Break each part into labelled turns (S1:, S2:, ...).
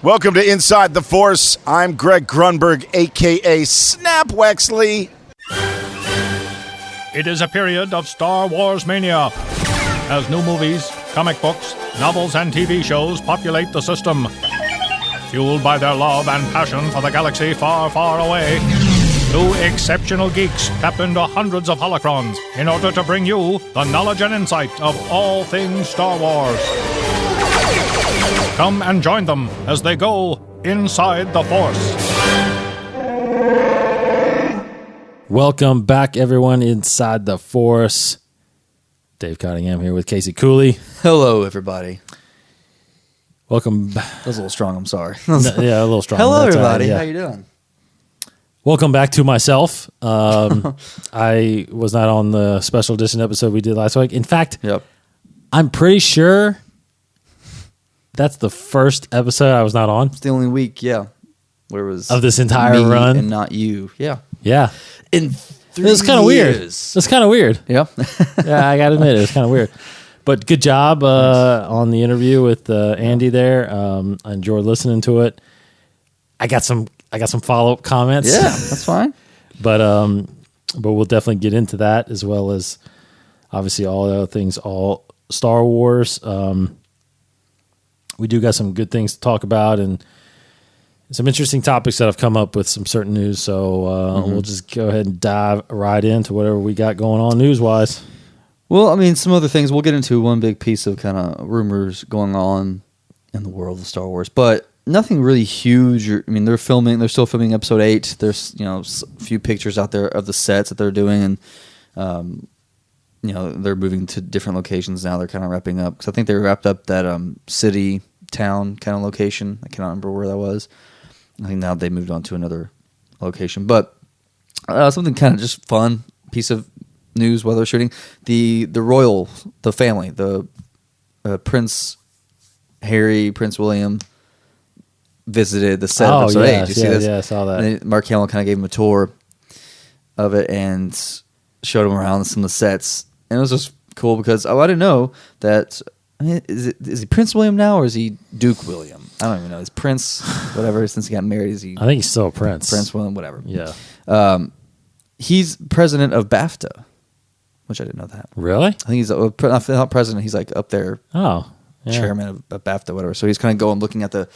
S1: Welcome to Inside the Force. I'm Greg Grunberg, a.k.a. Snap Wexley.
S2: It is a period of Star Wars mania, as new movies, comic books, novels, and TV shows populate the system. Fueled by their love and passion for the galaxy far, far away, two exceptional geeks tap into hundreds of holocrons in order to bring you the knowledge and insight of all things Star Wars. Come and join them as they go inside the Force.
S3: Welcome back, everyone, inside the Force. Dave Cottingham here with Casey Cooley.
S4: Hello, everybody.
S3: Welcome back.
S4: That was a little strong, I'm sorry.
S3: Yeah, a little strong.
S4: Hello,
S3: That's
S4: everybody.
S3: yeah.
S4: How you doing?
S3: Welcome back to myself. I was not on the special edition episode we did last week. In fact, I'm pretty sure that's the first episode I was not on.
S4: It's the only week, where it was
S3: of this entire
S4: me
S3: run,
S4: and not you. Yeah.
S3: In 3
S4: years.
S3: It's kind of weird. It's kind of weird.
S4: Yeah.
S3: Yeah, I got to admit, it was kind of weird. But good job on the interview with Andy there. I enjoyed listening to it. I got some follow-up comments.
S4: Yeah, that's fine.
S3: But we'll definitely get into that, as well as obviously all the other things, all Star Wars. We do got some good things to talk about and some interesting topics that have come up with some certain news. So we'll just go ahead and dive right into whatever we got going on news-wise.
S4: Well, I mean, some other things. We'll get into one big piece of kind of rumors going on in the world of Star Wars, but nothing really huge. I mean, they're still filming episode 8. There's, a few pictures out there of the sets that they're doing, and, they're moving to different locations now. They're kind of wrapping up, because I think they wrapped up that city, town kind of location. I cannot remember where that was. I think now they moved on to another location, but something kind of just fun piece of news while they're shooting. The family, the Prince Harry, Prince William visited the set of episode 8. Did you see this?
S3: Yeah, I saw that.
S4: And Mark Hamill kind of gave him a tour of it and showed him around some of the sets. And it was just cool because I didn't know that. I mean, is he Prince William now, or is he Duke William? I don't even know. Is Prince whatever since he got married? Is he?
S3: I think he's still a Prince.
S4: Prince William, whatever.
S3: Yeah.
S4: He's president of BAFTA, which I didn't know that.
S3: Really?
S4: I think he's not president. He's like up there.
S3: Oh, yeah.
S4: Chairman of BAFTA, whatever. So he's kind of going looking at the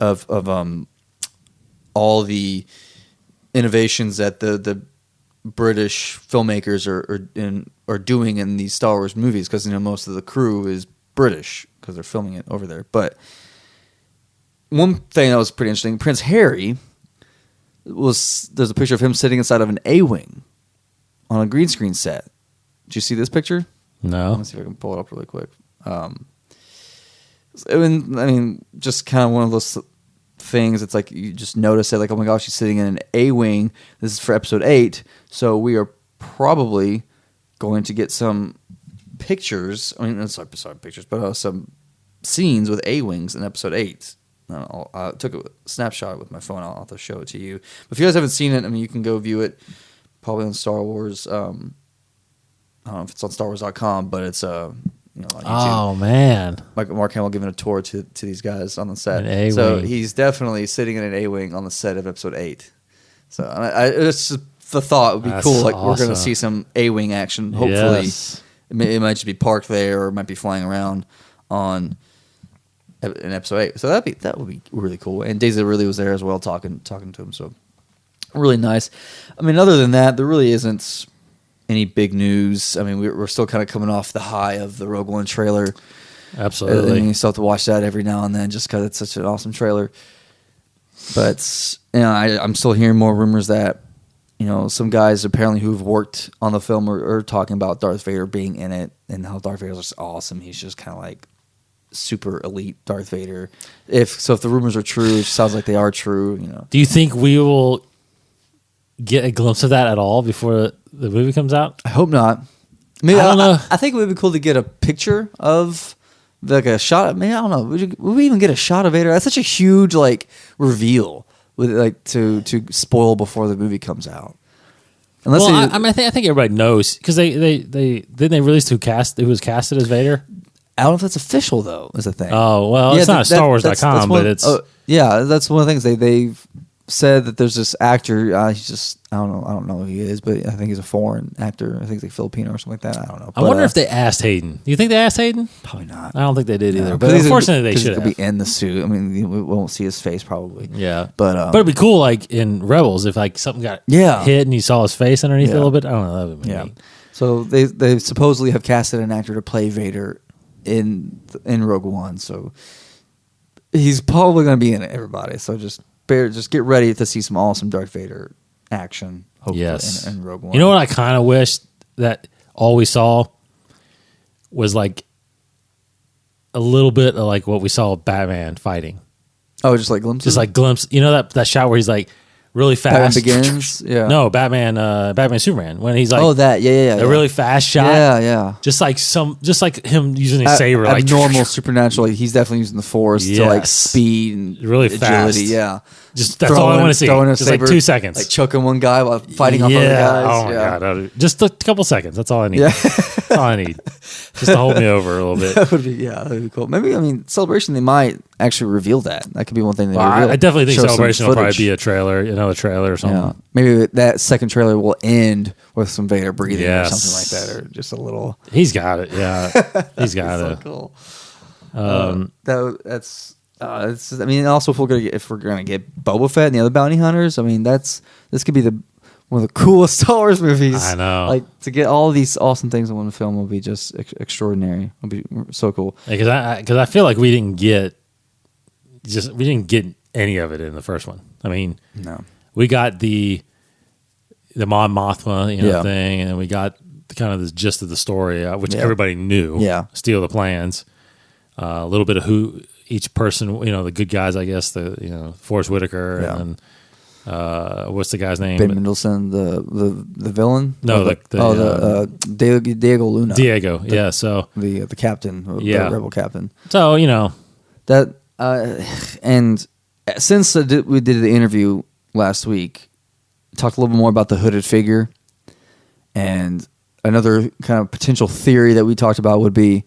S4: of all the innovations that the British filmmakers are doing in these Star Wars movies, because most of the crew is British because they're filming it over there. But one thing that was pretty interesting, Prince Harry there's a picture of him sitting inside of an A-wing on a green screen set. Did you see this picture?
S3: No.
S4: Let me see if I can pull it up really quick. I mean, just kind of one of those things. It's like you just notice it, like, oh my gosh, he's sitting in an A-wing. This is for episode 8, so we are probably going to get some pictures. I mean, sorry, pictures, but some scenes with A-wings in episode 8. I took a snapshot with my phone. I'll have to show it to you. But if you guys haven't seen it, I mean, you can go view it probably on Star Wars. I don't know if it's on StarWars.com, but it's on YouTube.
S3: Oh, man.
S4: Mark Hamill giving a tour to these guys on the set.
S3: An A-wing.
S4: So he's definitely sitting in an A-wing on the set of episode 8. So it's just the thought would be
S3: That's
S4: cool. Like,
S3: awesome.
S4: we're going to see some A-wing action. Hopefully,
S3: Yes.
S4: it might just be parked there, or it might be flying around in episode 8. So that would be really cool. And Daisy really was there as well, talking to him. So really nice. I mean, other than that, there really isn't any big news. I mean, we're still kind of coming off the high of the Rogue One trailer.
S3: Absolutely.
S4: And you still have to watch that every now and then just because it's such an awesome trailer. But I'm still hearing more rumors that some guys apparently who've worked on the film are talking about Darth Vader being in it, and how Darth Vader's just awesome. He's just kind of like super elite Darth Vader. If the rumors are true, it sounds like they are true.
S3: Do you think we will get a glimpse of that at all before the movie comes out?
S4: I hope not. I mean,
S3: I don't know.
S4: I think it would be cool to get a picture of like a shot. I mean, I don't know. Would we even get a shot of Vader? That's such a huge reveal with to spoil before the movie comes out. Unless
S3: I think everybody knows, because they released who was casted as Vader.
S4: I don't know if it's official though. Is the thing.
S3: Oh well, it's not Star Wars.com, but it's
S4: Yeah, that's one of the things they've said that there's this actor. He's just I don't know who he is, but I think he's a foreign actor. I think he's like Filipino or something like that. I don't know.
S3: I wonder if they asked Hayden. Do you think they asked Hayden?
S4: Probably not.
S3: I don't think they did either.
S4: No,
S3: But unfortunately, they should
S4: have.
S3: have.
S4: Be in the suit. I mean, we won't see his face probably.
S3: Yeah,
S4: but
S3: it'd be cool, like in Rebels, if like something got hit and you saw his face underneath it a little bit. I don't know. That would be neat.
S4: So they supposedly have casted an actor to play Vader in Rogue One. So he's probably going to be in it. Everybody. So just get ready to see some awesome Darth Vader action. Hopefully, in Rogue One.
S3: You know what I kind of wish that all we saw was like a little bit of like what we saw of Batman fighting.
S4: Oh, just like glimpses?
S3: Just like glimpse. You know that shot where he's like really fast.
S4: Batman Begins? Yeah.
S3: No, Batman Superman. When he's like,
S4: a
S3: really fast shot.
S4: Yeah.
S3: Just like him using his saber, like
S4: normal supernatural. He's definitely using the Force to like speed and
S3: really
S4: agility.
S3: fast.
S4: Yeah.
S3: Just that's all I want to see. Just
S4: saber,
S3: like 2 seconds,
S4: like choking one guy while fighting off other guys.
S3: Oh my god! Just a couple seconds. That's all I need. Yeah. That's all I need. Just to hold me over a little bit.
S4: That'd be cool. Maybe Celebration. They might actually reveal that. That could be one thing they reveal.
S3: I definitely think Celebration will probably be another trailer or something. Yeah.
S4: Maybe that second trailer will end with some Vader breathing or something like that, or just a little.
S3: He's got it. Yeah, he's got it.
S4: So cool. That's. I mean, also if we're gonna get Boba Fett and the other bounty hunters, I mean, this could be one of the coolest Star Wars movies.
S3: I know.
S4: Like to get all these awesome things in one film will be just extraordinary. It'll be so cool.
S3: Because I feel like we didn't get any of it in the first one. I mean,
S4: no,
S3: we got the Mon Mothma thing, and we got kind of the gist of the story, which everybody knew.
S4: Yeah,
S3: steal the plans. A little bit of who each person, the good guys, I guess, Forrest Whitaker, and then what's the guy's name?
S4: Ben Mendelsohn, the villain.
S3: No,
S4: Diego Luna.
S3: Diego, yeah. So
S4: the captain, the rebel captain.
S3: So
S4: that, and since we did the interview last week, talked a little bit more about the hooded figure, and another kind of potential theory that we talked about would be,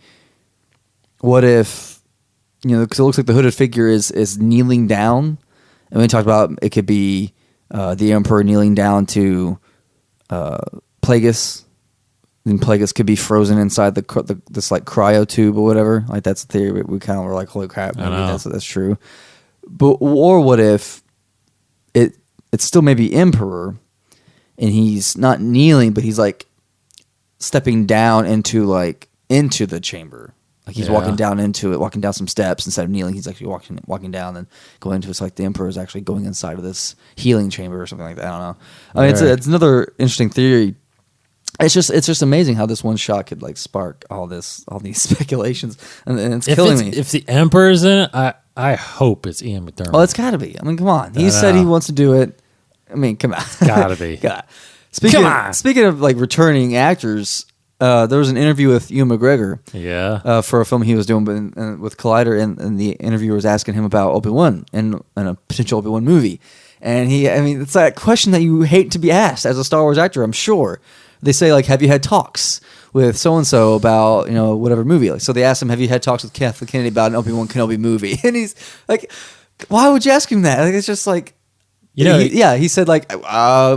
S4: what if? Because it looks like the hooded figure is kneeling down, and we talked about it could be the Emperor kneeling down to Plagueis, and Plagueis could be frozen inside this like cryo tube or whatever. Like that's the theory. We kind of were like, holy crap, maybe that's true. But or what if it's still maybe Emperor, and he's not kneeling, but he's like stepping down into the chamber. Like he's walking down into it, walking down some steps instead of kneeling. He's actually walking down and going into it. It's like the Emperor is actually going inside of this healing chamber or something like that. I don't know. I mean, it's another interesting theory. It's just amazing how this one shot could like spark all these speculations, and it's killing me.
S3: If the Emperor's in it, I hope it's Ian McDermott.
S4: Oh, it's got to be. I mean, come on. He said he wants to do it. I mean, come on.
S3: Gotta be.
S4: God. Speaking of like returning actors. There was an interview with Ewan McGregor, for a film he was doing with Collider, and the interviewer was asking him about Obi-Wan and a potential Obi-Wan movie, and it's that question that you hate to be asked as a Star Wars actor. I'm sure they say like, have you had talks with so and so about whatever movie? Like, so they asked him, have you had talks with Kathleen Kennedy about an Obi-Wan Kenobi movie? And he's like, why would you ask him that? Like, it's just like. He said like, I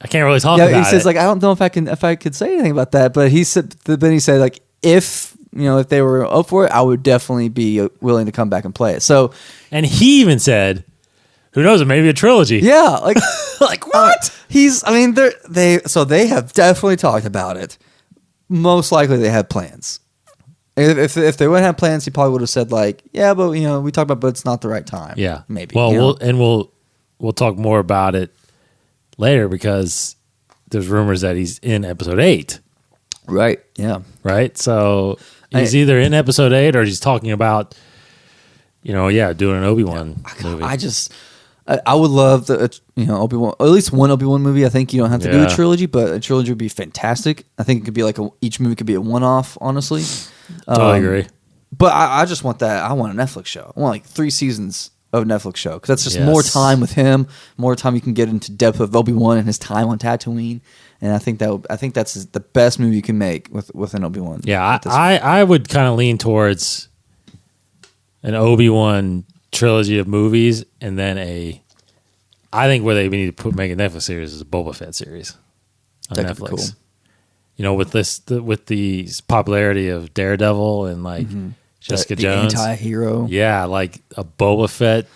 S3: can't really talk about it.
S4: He says like, I don't know if I could say anything about that, but he said like, if they were up for it, I would definitely be willing to come back and play it. So,
S3: and he even said, who knows, maybe a trilogy.
S4: Yeah, like
S3: like what?
S4: They have definitely talked about it. Most likely they have plans. If they wouldn't have plans, he probably would have said like, yeah, but we talked about, but it's not the right time.
S3: Yeah,
S4: maybe.
S3: Well, we'll talk more about it later because there's rumors that he's in episode 8.
S4: Right. Yeah.
S3: Right. So he's either in episode 8 or he's talking about, doing an Obi-Wan movie.
S4: I would love Obi-Wan, at least one Obi-Wan movie. I think you don't have to do a trilogy, but a trilogy would be fantastic. I think it could be like each movie could be a one-off, honestly.
S3: Totally agree.
S4: But I just want that. I want a Netflix show. I want like 3 seasons of Netflix show because that's just more time with him, more time you can get into depth of Obi-Wan and his time on Tatooine. And I think that's the best movie you can make with an Obi-Wan.
S3: Yeah, I would kind of lean towards an Obi-Wan trilogy of movies, and then I think where they need to make a Netflix series is a Boba Fett series on
S4: That could be
S3: Netflix.
S4: cool.
S3: You know, with the popularity of Daredevil and like Jessica
S4: the
S3: Jones,
S4: anti-hero.
S3: yeah, like a Boba Fett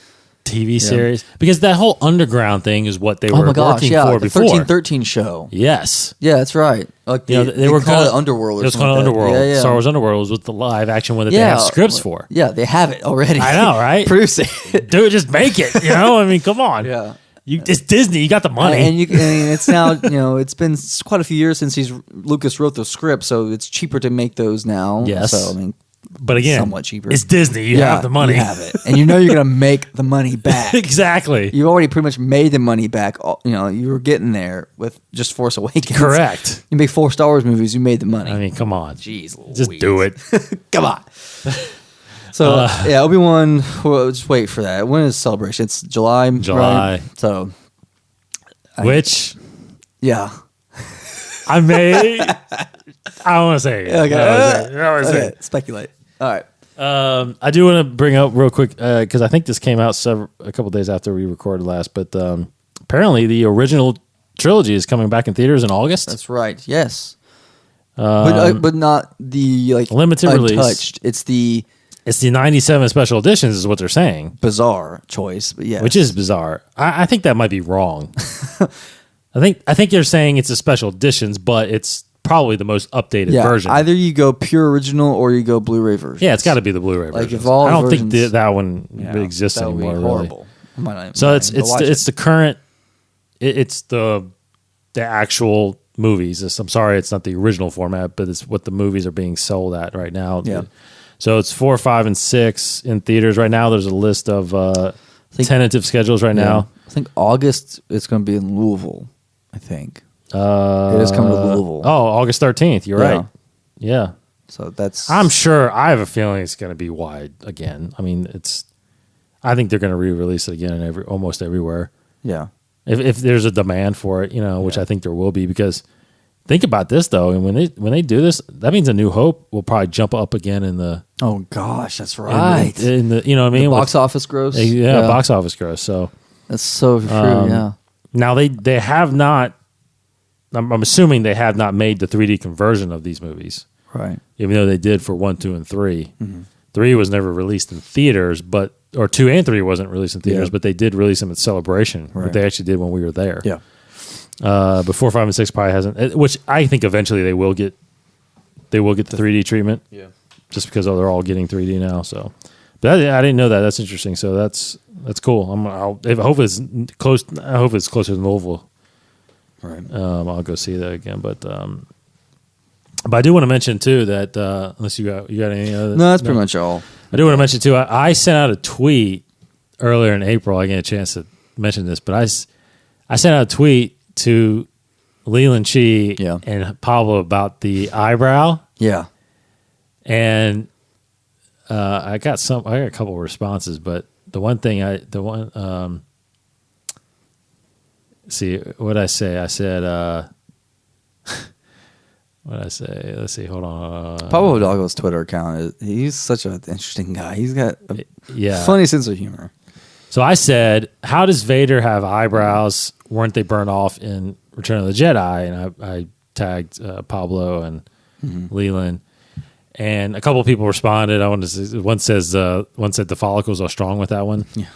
S3: TV series, because that whole underground thing is what they were working for
S4: the
S3: before.
S4: 1313 show.
S3: Yes,
S4: Yeah, that's right. Like
S3: you know, they were
S4: call
S3: called
S4: it Underworld. Or
S3: It was
S4: something
S3: called
S4: like that.
S3: Underworld.
S4: Yeah, yeah.
S3: Star Wars Underworld was with the live action one that they have scripts for.
S4: Yeah, they have it already.
S3: I know, right?
S4: Produce it.
S3: Dude, just make it. You know, I mean, come on.
S4: Yeah.
S3: It's Disney. You got the money.
S4: And it's now, it's been quite a few years since Lucas wrote those scripts, so it's cheaper to make those now.
S3: Yes.
S4: So, I mean,
S3: but again,
S4: somewhat cheaper.
S3: It's Disney. You have the money.
S4: You have it. And you know you're going to make the money back.
S3: Exactly.
S4: You already pretty much made the money back. You were getting there with just Force Awakens.
S3: Correct.
S4: You make 4 Star Wars movies, you made the money.
S3: I mean, come on.
S4: Jeez
S3: Just
S4: Louise.
S3: do it.
S4: Come on. So, Obi-Wan, well, just wait for that. When is Celebration? It's July.
S3: July.
S4: Right? So,
S3: Which
S4: yeah.
S3: I may. I don't want to say it.
S4: Okay.
S3: I don't wanna say it.
S4: Speculate. All right.
S3: I do want to bring up real quick because I think this came out a couple days after we recorded last, but apparently the original trilogy is coming back in theaters in August.
S4: That's right. Yes. But not the
S3: limited release.
S4: Untouched. It's the
S3: It's the 97 special editions is what they're saying,
S4: bizarre choice, but yeah.
S3: which is bizarre. I think that might be wrong. I think you're saying it's a special editions, but it's probably the most updated version.
S4: Either you go pure original or you go Blu-ray version.
S3: Yeah, it's got to be the Blu-ray
S4: Like,
S3: version.
S4: if all
S3: I don't
S4: versions-
S3: think that one
S4: Yeah,
S3: exists
S4: that would be
S3: anymore. Really.
S4: horrible. I might not-
S3: So
S4: might
S3: it's
S4: not even watch it.
S3: it's the current. It's the actual movies. I'm sorry, it's not the original format, but it's what the movies are being sold at right now.
S4: Yeah.
S3: So it's 4, 5, and 6 in theaters right now. There's a list of tentative schedules right now.
S4: I think August it's going to be in Louisville. I think it is coming to Louisville.
S3: Oh, August 13th. You're
S4: Yeah.
S3: right. Yeah.
S4: So that's
S3: I'm sure. I have a feeling it's going to be wide again. I mean, I think they're going to re-release it again in almost everywhere.
S4: yeah.
S3: If there's a demand for it, which I think there will be, because think about this though, and when they do this, that means A New Hope will probably jump up again in the
S4: Oh gosh, that's right.
S3: in the you know what I mean,
S4: Box office gross.
S3: yeah, box office gross. So
S4: That's so true. Yeah.
S3: now they have not. I'm assuming they have not made the 3D conversion of these movies,
S4: Right.
S3: even though they did for 1, 2, and 3. 3 was never released in theaters, or 2 and 3 wasn't released in theaters,
S4: Yeah.
S3: but they did release them at Celebration.
S4: Right.
S3: But they actually did when we were there.
S4: Yeah.
S3: But 4, 5, and 6 probably hasn't. Which I think eventually they will get. They will get the 3D treatment.
S4: Yeah.
S3: Just because they're all getting 3D now. So, but I didn't know that. That's interesting. So that's cool. I hope it's close. I hope it's closer than Louisville.
S4: Right.
S3: I'll go see that again. But I do want to mention too that unless you got any other.
S4: No, that's pretty much all.
S3: I do want to mention too. I sent out a tweet earlier in April. I get a chance to mention this, but I sent out a tweet to Leland Chi
S4: Yeah.
S3: and Pablo about the eyebrow,
S4: Yeah.
S3: and I got a couple of responses, but the one see what I say. I said what I say. Let's see. Hold on.
S4: Pablo Hidalgo's Twitter account he's such an interesting guy. He's got a funny sense of humor.
S3: So I said, how does Vader have eyebrows? Weren't they burned off in Return of the Jedi? And I tagged Pablo and Leland. And a couple of people responded. One said the follicles are strong with that one.
S4: Yeah.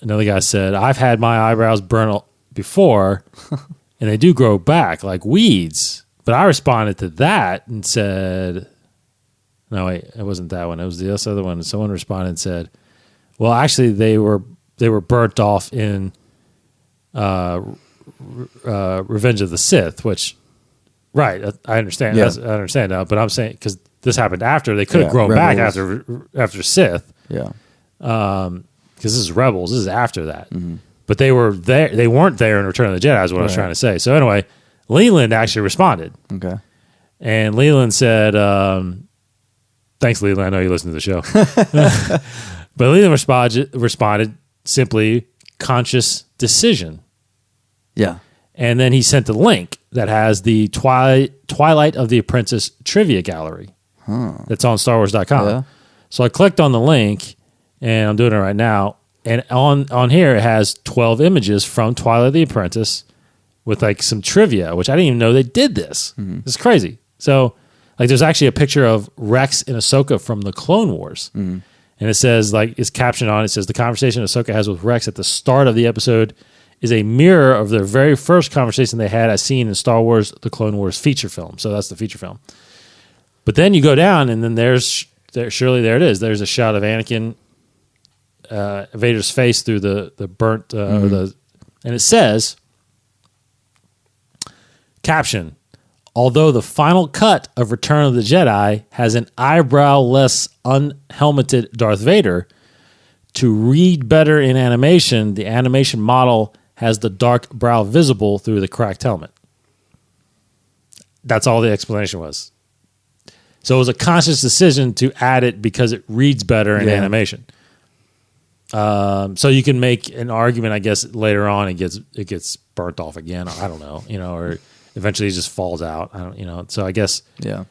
S3: Another guy said, I've had my eyebrows burnt before, and they do grow back like weeds. But I responded to that and said, no, wait, it wasn't that one. It was this other one. Someone responded and said, well, actually, they were burnt off in Revenge of the Sith, which, right, I understand.
S4: Yeah.
S3: I understand now, but I'm saying because this happened after they could have
S4: Yeah,
S3: grown back
S4: Rebels.
S3: after Sith,
S4: Yeah.
S3: because this is Rebels. This is after that, but they were there. They weren't there in Return of the Jedi. Is what I was
S4: Right.
S3: trying to say. So anyway, Leland actually responded,
S4: Okay.
S3: and Leland said, "Thanks, Leland. I know you listen to the show." But Leland responded simply, conscious decision.
S4: Yeah.
S3: And then he sent a link that has the Twilight of the Apprentice trivia gallery that's on StarWars.com.
S4: Yeah.
S3: So I clicked on the link, and I'm doing it right now. And on here it has 12 images from Twilight the Apprentice with like some trivia, which I didn't even know they did this. It's crazy. So like there's actually a picture of Rex and Ahsoka from the Clone Wars. And it says, like, it's captioned on, it says, the conversation Ahsoka has with Rex at the start of the episode is a mirror of their very first conversation they had as seen in Star Wars, the Clone Wars feature film. So that's the feature film. But then you go down and then surely there it is. There's a shot of Anakin, Vader's face through the burnt, and it says, caption, although the final cut of Return of the Jedi has an eyebrow-less, unhelmeted Darth Vader, to read better in animation, the animation model has the dark brow visible through the cracked helmet. That's all the explanation was. So it was a conscious decision to add it because it reads better in animation. So you can make an argument, I guess, later on it gets burnt off again. I don't know, or eventually it just falls out. I don't, so I guess,
S4: Yeah.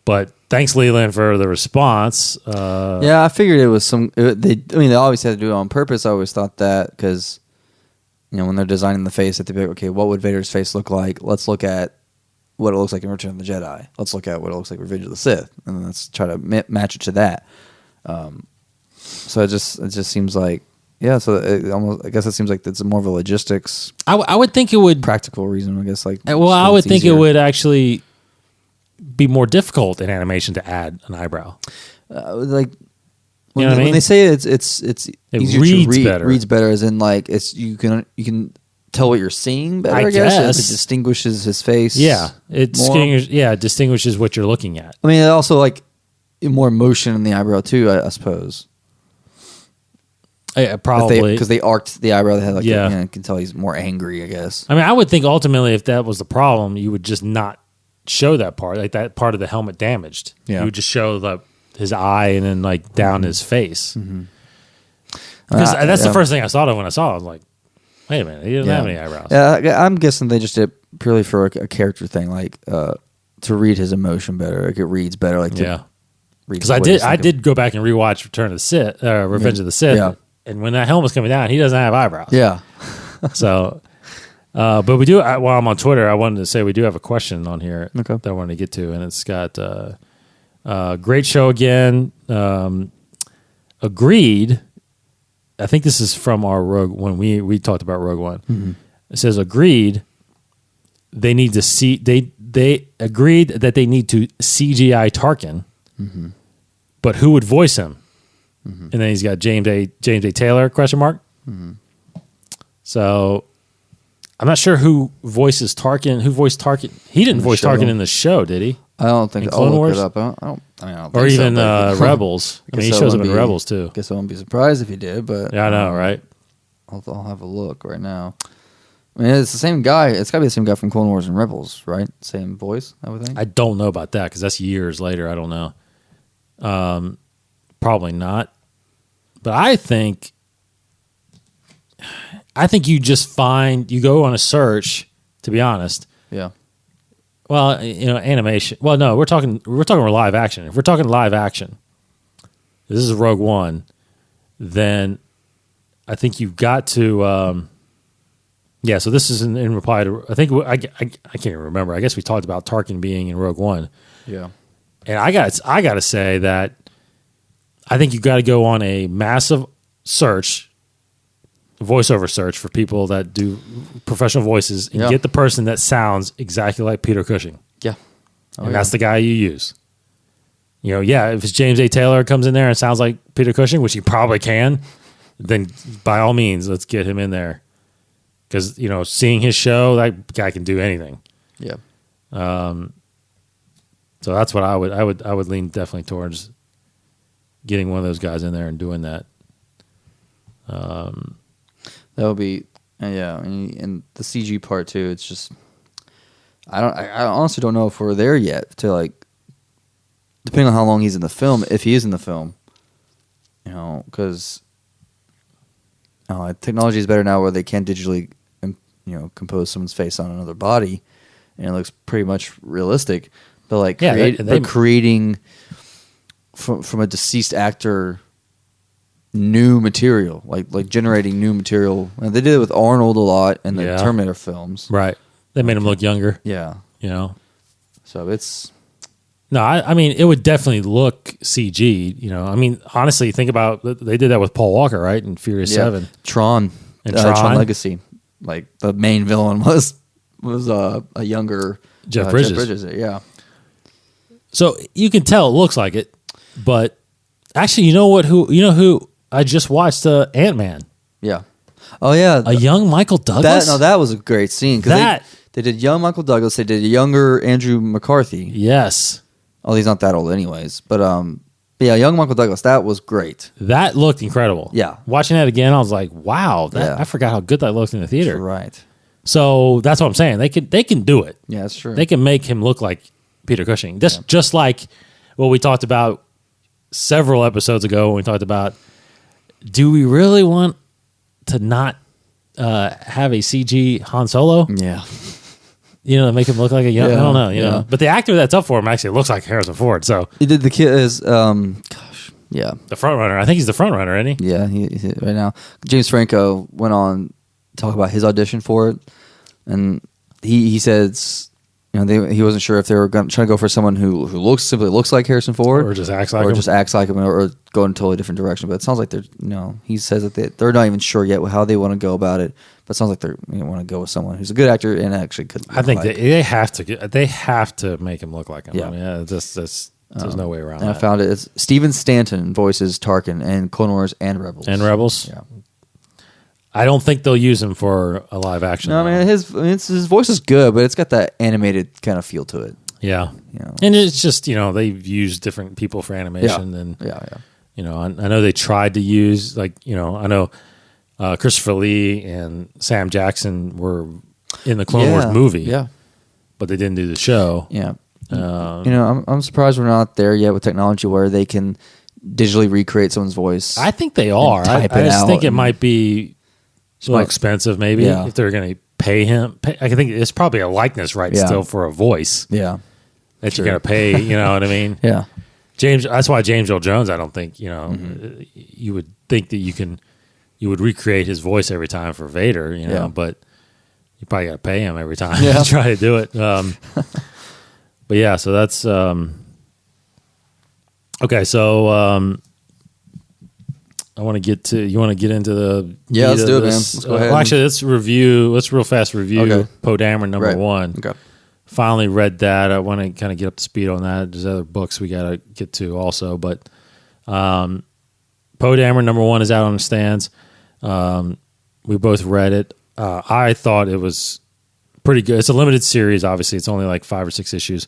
S3: But thanks, Leland, for the response.
S4: I figured it was they obviously had to do it on purpose. I always thought that because, when they're designing the face, they have to be like, okay, what would Vader's face look like? Let's look at what it looks like in Return of the Jedi. Let's look at what it looks like in Revenge of the Sith, and then let's try to match it to that. So it just seems like, So I guess it seems like it's more of a logistics.
S3: I would think it would
S4: practical reason. I guess
S3: I would think it would actually be more difficult in animation to add an eyebrow.
S4: When they say it's easier
S3: reads
S4: to
S3: better.
S4: Reads better, as in like it's you can tell what you're seeing better. I
S3: guess
S4: it distinguishes his face.
S3: Yeah, it distinguishes what you're looking at.
S4: I mean, it also like more motion in the eyebrow too. I suppose.
S3: Yeah, probably
S4: because they arced the eyebrow. They had like you can tell he's more angry. I guess.
S3: I mean, I would think ultimately, if that was the problem, you would just not show that part, like that part of the helmet damaged.
S4: Yeah.
S3: You would just show his eye and then like down his face. Because that's the first thing I thought of when I saw it. I was like, wait a minute, he doesn't have any eyebrows.
S4: Yeah, I'm guessing they just did it purely for a character thing, like to read his emotion better. Like it reads better. Like
S3: because I did go back and rewatch Return of the Sith, Revenge of the Sith.
S4: Yeah.
S3: And when that helmet's coming down, he doesn't have eyebrows.
S4: Yeah.
S3: So, but we do. While I'm on Twitter, I wanted to say we do have a question on here that I wanted to get to, and it's got great show again. Agreed. I think this is from our Rogue when we talked about Rogue One. Mm-hmm. It says agreed. They need to see. They agreed that they need to CGI Tarkin, but who would voice him? And then he's got James A. Taylor ? So I'm not sure who voices Tarkin. Who voiced Tarkin? He didn't voice Tarkin in the show, did he?
S4: I don't think.
S3: Clone
S4: I'll
S3: Wars?
S4: look it up. I don't think
S3: or even
S4: so,
S3: Rebels. I mean, he shows up in Rebels too.
S4: Guess I won't be surprised if he did. But
S3: yeah, I know, right?
S4: I'll have a look right now. I mean, it's the same guy. It's got to be the same guy from Clone Wars and Rebels, right? Same voice, I would think.
S3: I don't know about that because that's years later. I don't know. Probably not. But I think you just you go on a search, to be honest.
S4: Yeah.
S3: Well, animation. Well, no, we're talking live action. If we're talking live action, this is Rogue One, then I think you've got to. So this is in reply to. I think I can't even remember. I guess we talked about Tarkin being in Rogue One.
S4: Yeah.
S3: And I got to say that I think you got to go on a massive search, voiceover search for people that do professional voices and get the person that sounds exactly like Peter Cushing.
S4: Yeah.
S3: And that's the guy you use. If it's James A. Taylor comes in there and sounds like Peter Cushing, which he probably can, then by all means, let's get him in there. Because, seeing his show, that guy can do anything.
S4: Yeah.
S3: So that's what I would lean definitely towards getting one of those guys in there and doing that.
S4: That would be, and the CG part too. It's just, I honestly don't know if we're there yet to like, depending on how long he's in the film, if he is in the film, because technology is better now where they can digitally, compose someone's face on another body, and it looks pretty much realistic. But like, creating from a deceased actor new material, like generating new material. And they did it with Arnold a lot in the Terminator films.
S3: Right. They made him look younger.
S4: Yeah.
S3: You know?
S4: So it's...
S3: No, I mean, it would definitely look CG. You know, I mean, honestly, think about, they did that with Paul Walker, right? In Furious 7.
S4: Tron.
S3: And
S4: Tron Legacy. Like, the main villain was a younger...
S3: Jeff Bridges.
S4: Jeff Bridges, yeah.
S3: So you can tell it looks like it, but actually, you know who I just watched Ant-Man.
S4: Yeah. Oh yeah,
S3: a young Michael Douglas.
S4: That was a great scene because they did young Michael Douglas. They did a younger Andrew McCarthy.
S3: Yes.
S4: Oh, he's not that old, anyways. But yeah, young Michael Douglas. That was great.
S3: That looked incredible.
S4: Yeah.
S3: Watching that again, I was like, wow, I forgot how good that looked in the theater.
S4: Right.
S3: So that's what I'm saying. They can do it.
S4: Yeah, that's true.
S3: They can make him look like Peter Cushing. Just like what we talked about several episodes ago when we talked about, do we really want to not have a CG Han Solo?
S4: Yeah.
S3: You know, make him look like a young, I don't know, you know. But the actor that's up for him actually looks like Harrison Ford. So
S4: he did the kid as, yeah.
S3: The front runner. I think he's the front runner, isn't he?
S4: Yeah, he's right now. James Franco went on to talk about his audition for it. And he said, you know, he wasn't sure if they were trying to go for someone who simply looks like Harrison Ford,
S3: or just acts like him,
S4: or go in a totally different direction. But it sounds like they're, you know, he says that they're not even sure yet how they want to go about it. But it sounds like they want to go with someone who's a good actor and actually could.
S3: I think they have to make him look like him.
S4: Yeah,
S3: I mean, there's no way around.
S4: And
S3: that.
S4: I found it. It's Steven Stanton voices Tarkin in Clone Wars and Rebels.
S3: Yeah. I don't think they'll use him for a live action.
S4: No, I mean his voice is good, but it's got that animated kind of feel to it.
S3: Yeah,
S4: you know.
S3: And it's just, you know, they've used different people for animation, and you know, I know they tried to use, like, you know, I know Christopher Lee and Sam Jackson were in the Clone Wars movie, but they didn't do the show.
S4: Yeah, you know, I'm surprised we're not there yet with technology where they can digitally recreate someone's voice.
S3: I think they are. I just think it might be more expensive, maybe, if they're going to pay him. I think it's probably a likeness right still for a voice.
S4: Yeah,
S3: that you're going to pay. You know what I mean?
S4: Yeah.
S3: That's why James Earl Jones, I don't think, you know, you would think that you would recreate his voice every time for Vader, you know, but you probably got to pay him every time to try to do it. But yeah, so that's okay. So I want to get to. You want to get into the
S4: let's do it, man. Let's go ahead.
S3: Well, actually, let's real fast review Poe Dameron number 1.
S4: Okay.
S3: Finally read that. I want to kind of get up to speed on that. There's other books we got to get to also, but Poe Dameron number 1 is out on the stands. We both read it. I thought it was pretty good. It's a limited series, obviously. It's only like 5 or 6 issues,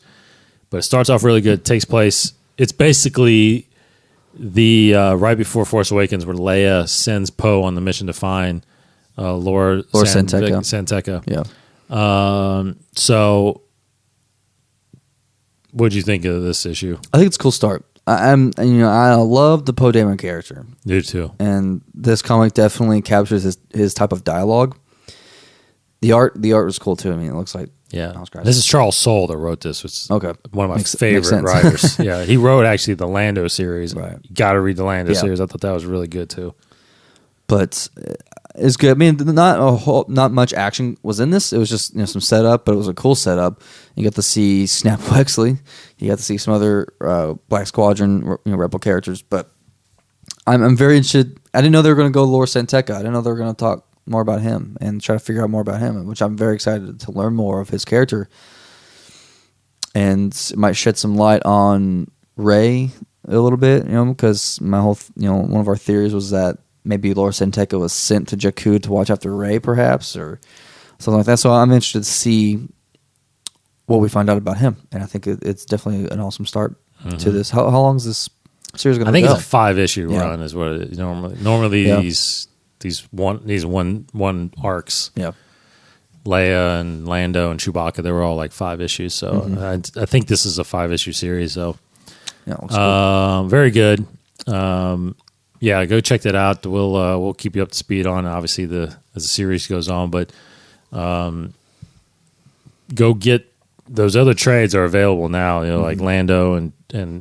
S3: but it starts off really good. It takes place. It's basically the right before Force Awakens, where Leia sends Poe on the mission to find Laura Santeca.
S4: Yeah.
S3: So, what'd you think of this issue?
S4: I think it's a cool start. I love the Poe Dameron character.
S3: You too.
S4: And this comic definitely captures his type of dialogue. The art was cool too. I mean, it looks like
S3: This is Charles Soule that wrote this, which is one of my favorite
S4: makes
S3: writers. Yeah, he wrote actually the Lando series.
S4: Right.
S3: You got to read the Lando series. I thought that was really good too.
S4: But it's good. I mean, not much action was in this. It was just some setup, but it was a cool setup. You got to see Snap Wexley. You got to see some other Black Squadron Rebel characters. But I'm very interested. I didn't know they were going to go Laura Santeca. I didn't know they were going to talk more about him and try to figure out more about him, which I'm very excited to learn more of his character. And it might shed some light on Rey a little bit, because my whole, one of our theories was that maybe Laura Santeca was sent to Jakku to watch after Rey, perhaps, or something like that. So I'm interested to see what we find out about him, and I think it's definitely an awesome start to this. How long is this series going to go?
S3: I think it's a 5-issue run, is what it is. Normally these one arcs.
S4: Yeah.
S3: Leia and Lando and Chewbacca, they were all like 5 issues. So I think this is a 5-issue series. So cool. Very good. Go check that out. We'll keep you up to speed on obviously as the series goes on, but go get those other trades are available now. Like Lando and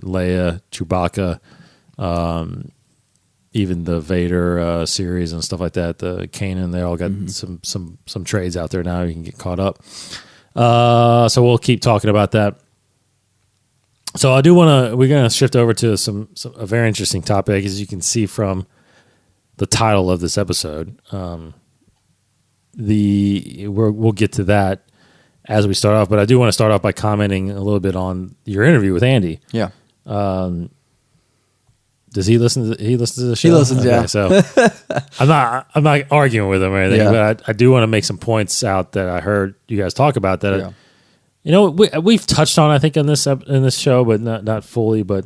S3: Leia, Chewbacca. even the Vader series and stuff like that. The Kanan, they all got some trades out there now. You can get caught up. So we'll keep talking about that. So I do want to. We're going to shift over to a very interesting topic, as you can see from the title of this episode. We'll get to that as we start off, but I do want to start off by commenting a little bit on your interview with Andy.
S4: Yeah.
S3: Does he listen to the show?
S4: He listens, yeah.
S3: So I'm not arguing with him or anything, but I do want to make some points out that I heard you guys talk about that.
S4: Yeah.
S3: You know, we've touched on, I think, in this show, but not fully. But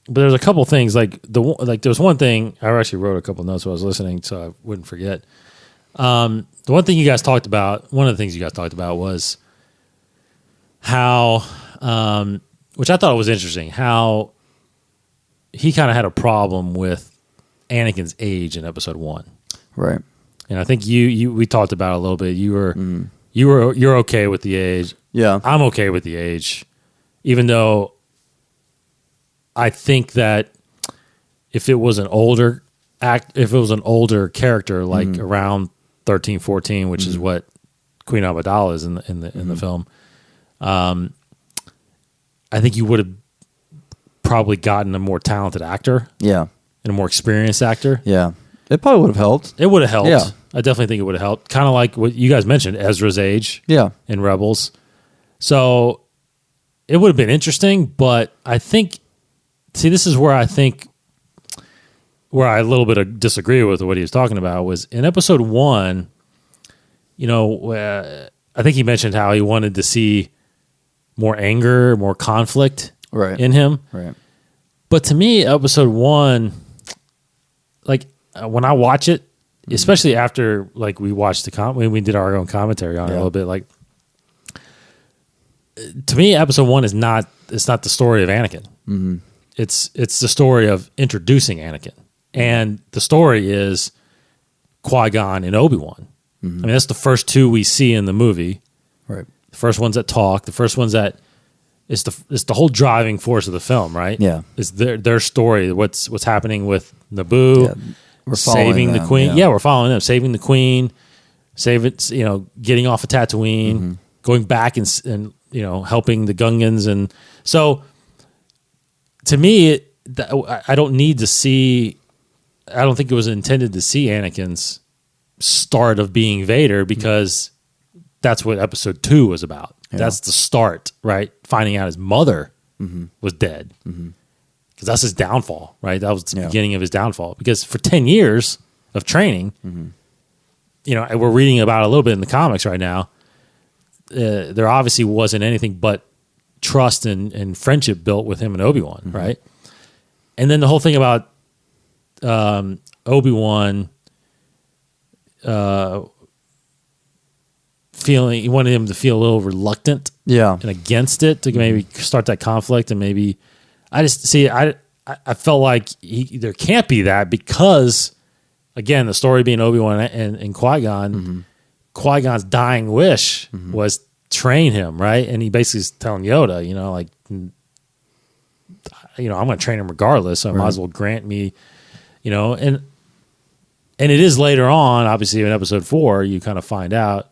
S3: there's a couple things there's one thing I actually wrote a couple notes while I was listening, so I wouldn't forget. The one thing you guys talked about, one of the things you guys talked about was how, which I thought was interesting, how he kind of had a problem with Anakin's age in Episode 1,
S4: Right.
S3: and I think we talked about it a little bit. You're okay with the age.
S4: Yeah.
S3: I'm okay with the age, even though I think that if it was an older character, like around 13, 14, which is what Queen Amidala is in the film, I think you would have probably gotten a more talented actor,
S4: Yeah.
S3: and a more experienced actor.
S4: Yeah. It probably would have helped.
S3: It would have helped.
S4: Yeah.
S3: I definitely think it would have helped. Kind of like what you guys mentioned, Ezra's age.
S4: Yeah.
S3: In Rebels. So it would have been interesting, but I think, this is where I a little bit of disagree with what he was talking about was in Episode 1, you know, I think he mentioned how he wanted to see more anger, more conflict in him.
S4: Right.
S3: But to me, Episode 1, like when I watch it, especially after like we watched when we did our own commentary on it a little bit, like to me, Episode 1 is not the story of Anakin. Mm-hmm. It's the story of introducing Anakin, and the story is Qui-Gon and Obi-Wan. Mm-hmm. I mean, that's the first two we see in the movie.
S4: Right.
S3: The first ones that talk. The first ones that it's the whole driving force of the film, right?
S4: Yeah.
S3: It's their story. What's happening with Naboo?
S4: Yeah. We're
S3: saving the
S4: them,
S3: queen. Yeah, we're following them. Saving the queen. Getting off of Tatooine, going back and helping the Gungans, and so to me, I don't need to see. I don't think it was intended to see Anakin's start of being Vader, because that's what Episode 2 was about. Yeah. That's the start, right? Finding out his mother was dead. Because that's his downfall, right? That was the beginning of his downfall. Because for 10 years of training, we're reading about it a little bit in the comics right now. There obviously wasn't anything but trust and friendship built with him and Obi-Wan, right? And then the whole thing about Obi-Wan feeling, he wanted him to feel a little reluctant and against it, to maybe start that conflict, and maybe I felt like there can't be that, because again, the story being Obi-Wan and Qui-Gon, Qui-Gon's dying wish was train him, right? And he basically is telling Yoda, I'm going to train him regardless, so I might as well grant me, and it is later on, obviously in Episode 4, you kind of find out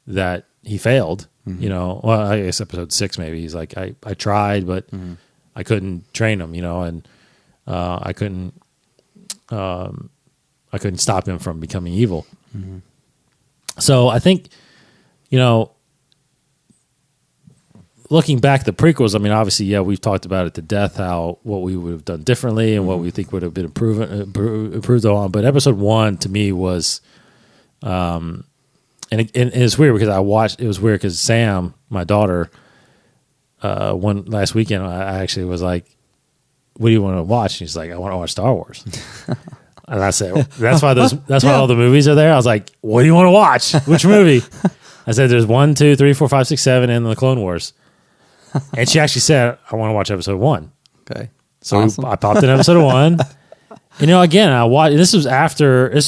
S3: that he failed, well, I guess Episode 6 maybe, he's like, I tried, but I couldn't train him, and I couldn't stop him from becoming evil. So I think, looking back at the prequels, I mean, obviously, we've talked about it to death, what we would have done differently and what we think would have been improved on. But Episode 1 to me was, and it's weird because it was weird because Sam, my daughter, one last weekend, I actually was like, "What do you want to watch?" And she's like, "I want to watch Star Wars." And I said, "That's why why all the movies are there." I was like, "What do you want to watch? Which movie?" I said, "There's 1, 2, 3, 4, 5, 6, 7, and the Clone Wars." And she actually said, "I want to watch Episode 1."
S4: Okay,
S3: so
S4: awesome.
S3: I popped in Episode 1. Again, I watched. This was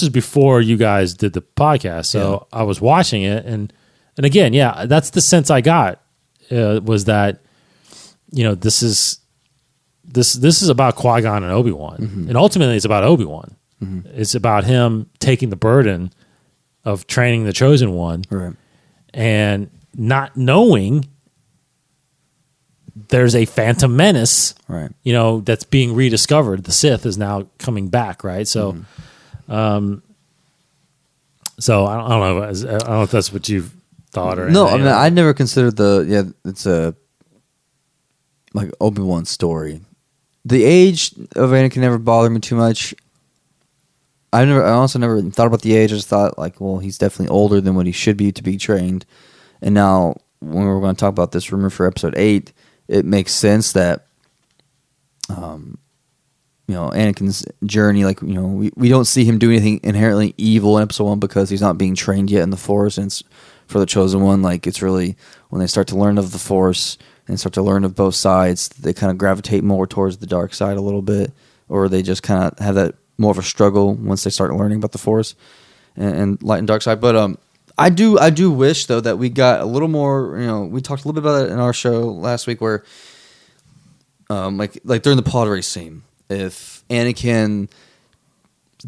S3: before you guys did the podcast, so I was watching it, and again, that's the sense I got was that this is this is about Qui-Gon and Obi-Wan, and ultimately it's about Obi-Wan. It's about him taking the burden of training the Chosen One,
S4: Right.
S3: and not knowing there's a Phantom Menace,
S4: Right.
S3: that's being rediscovered. The Sith is now coming back, right? So, so I don't know. I don't know if that's what you've thought or
S4: No, I
S3: anything.
S4: mean, I never considered it's a like Obi-Wan story. The age of Anakin never bothered me too much. I also never thought about the age. I just thought like, well, he's definitely older than what he should be to be trained. And now when we're going to talk about this rumor for episode 8, it makes sense that, Anakin's journey, like, we don't see him do anything inherently evil in episode 1 because he's not being trained yet in the Force. And it's for the Chosen One, like, it's really when they start to learn of the Force and start to learn of both sides, they kind of gravitate more towards the dark side a little bit, or they just kind of have that more of a struggle once they start learning about the Force and light and dark side. But I do wish though that we got a little more. We talked a little bit about it in our show last week, where like during the pod race scene, if Anakin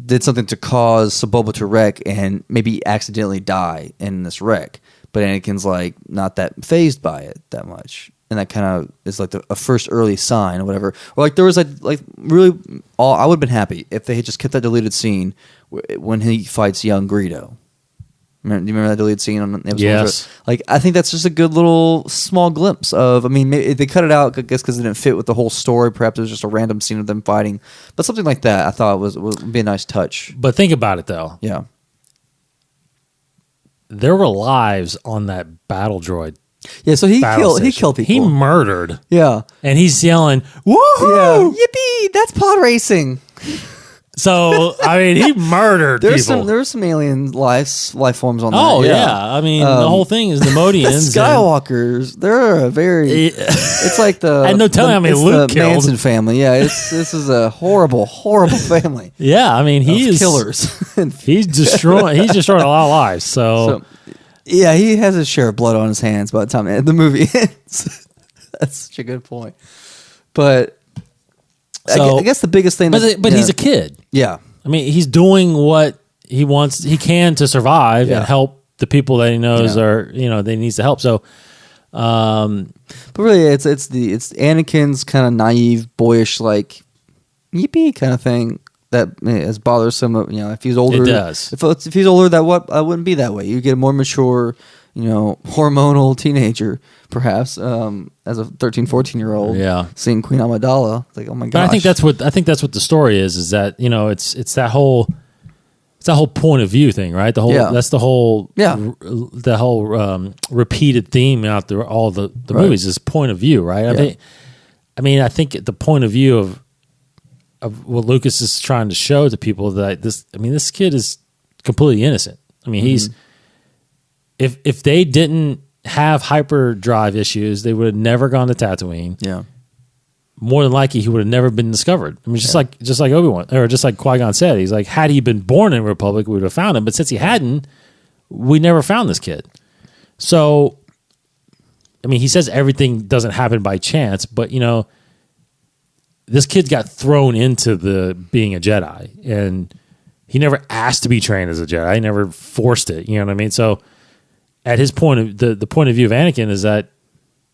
S4: did something to cause Sebulba to wreck and maybe accidentally die in this wreck, but Anakin's like not that fazed by it that much. And that kind of is like a first early sign or whatever. Or like there was like really, I would have been happy if they had just kept that deleted scene when he fights young Greedo. Do you remember that deleted scene on the episode?
S3: Yes.
S4: Like, I think that's just a good little small glimpse of. I mean, maybe they cut it out, I guess, because it didn't fit with the whole story. Perhaps it was just a random scene of them fighting, but something like that I thought would be a nice touch.
S3: But think about it though.
S4: Yeah.
S3: There were lives on that battle droid.
S4: Yeah, so he
S3: battle
S4: killed
S3: station.
S4: people.
S3: He murdered.
S4: Yeah.
S3: And he's yelling, "Woohoo!"
S4: Yeah. Yippee! That's pod racing.
S3: So I mean, he murdered people.
S4: There's some alien life forms on
S3: Oh
S4: that.
S3: yeah. I mean, the whole thing is Nemodians.
S4: Skywalkers. They're a very. It's like the.
S3: And no telling how many
S4: it's
S3: Luke
S4: the
S3: killed.
S4: Manson family. Yeah, this is a horrible, horrible family.
S3: Yeah, I mean, he
S4: of
S3: is
S4: killers.
S3: He's destroying. He's destroyed a lot of lives. So
S4: yeah, he has his share of blood on his hands by the time the movie ends. That's such a good point. But I guess the biggest thing.
S3: But he's a kid.
S4: Yeah.
S3: I mean, he's doing what he can to survive and help the people that he knows are, that he needs to help. So,
S4: but really, it's Anakin's kind of naive, boyish, like yippee kind of thing that is bothersome. If he's older,
S3: it does.
S4: If he's older, I wouldn't be that way. You get a more mature, hormonal teenager, perhaps, as a 13, 14-year-old.
S3: Yeah.
S4: Seeing Queen Amidala, like, oh my gosh.
S3: But I think that's what the story is that it's that whole point of view thing, right? That's the whole repeated theme out through all the movies is point of view, right? I think the point of view of what Lucas is trying to show to people that this kid is completely innocent. I mean, he's if they didn't have hyperdrive issues, they would have never gone to Tatooine.
S4: Yeah.
S3: More than likely, he would have never been discovered. I mean, just like Obi-Wan, or just like Qui-Gon said, he's like, had he been born in a Republic, we would have found him. But since he hadn't, we never found this kid. So, I mean, he says everything doesn't happen by chance, but this kid got thrown into being a Jedi, and he never asked to be trained as a Jedi. He never forced it. You know what I mean? So, at his point of the point of view of Anakin is that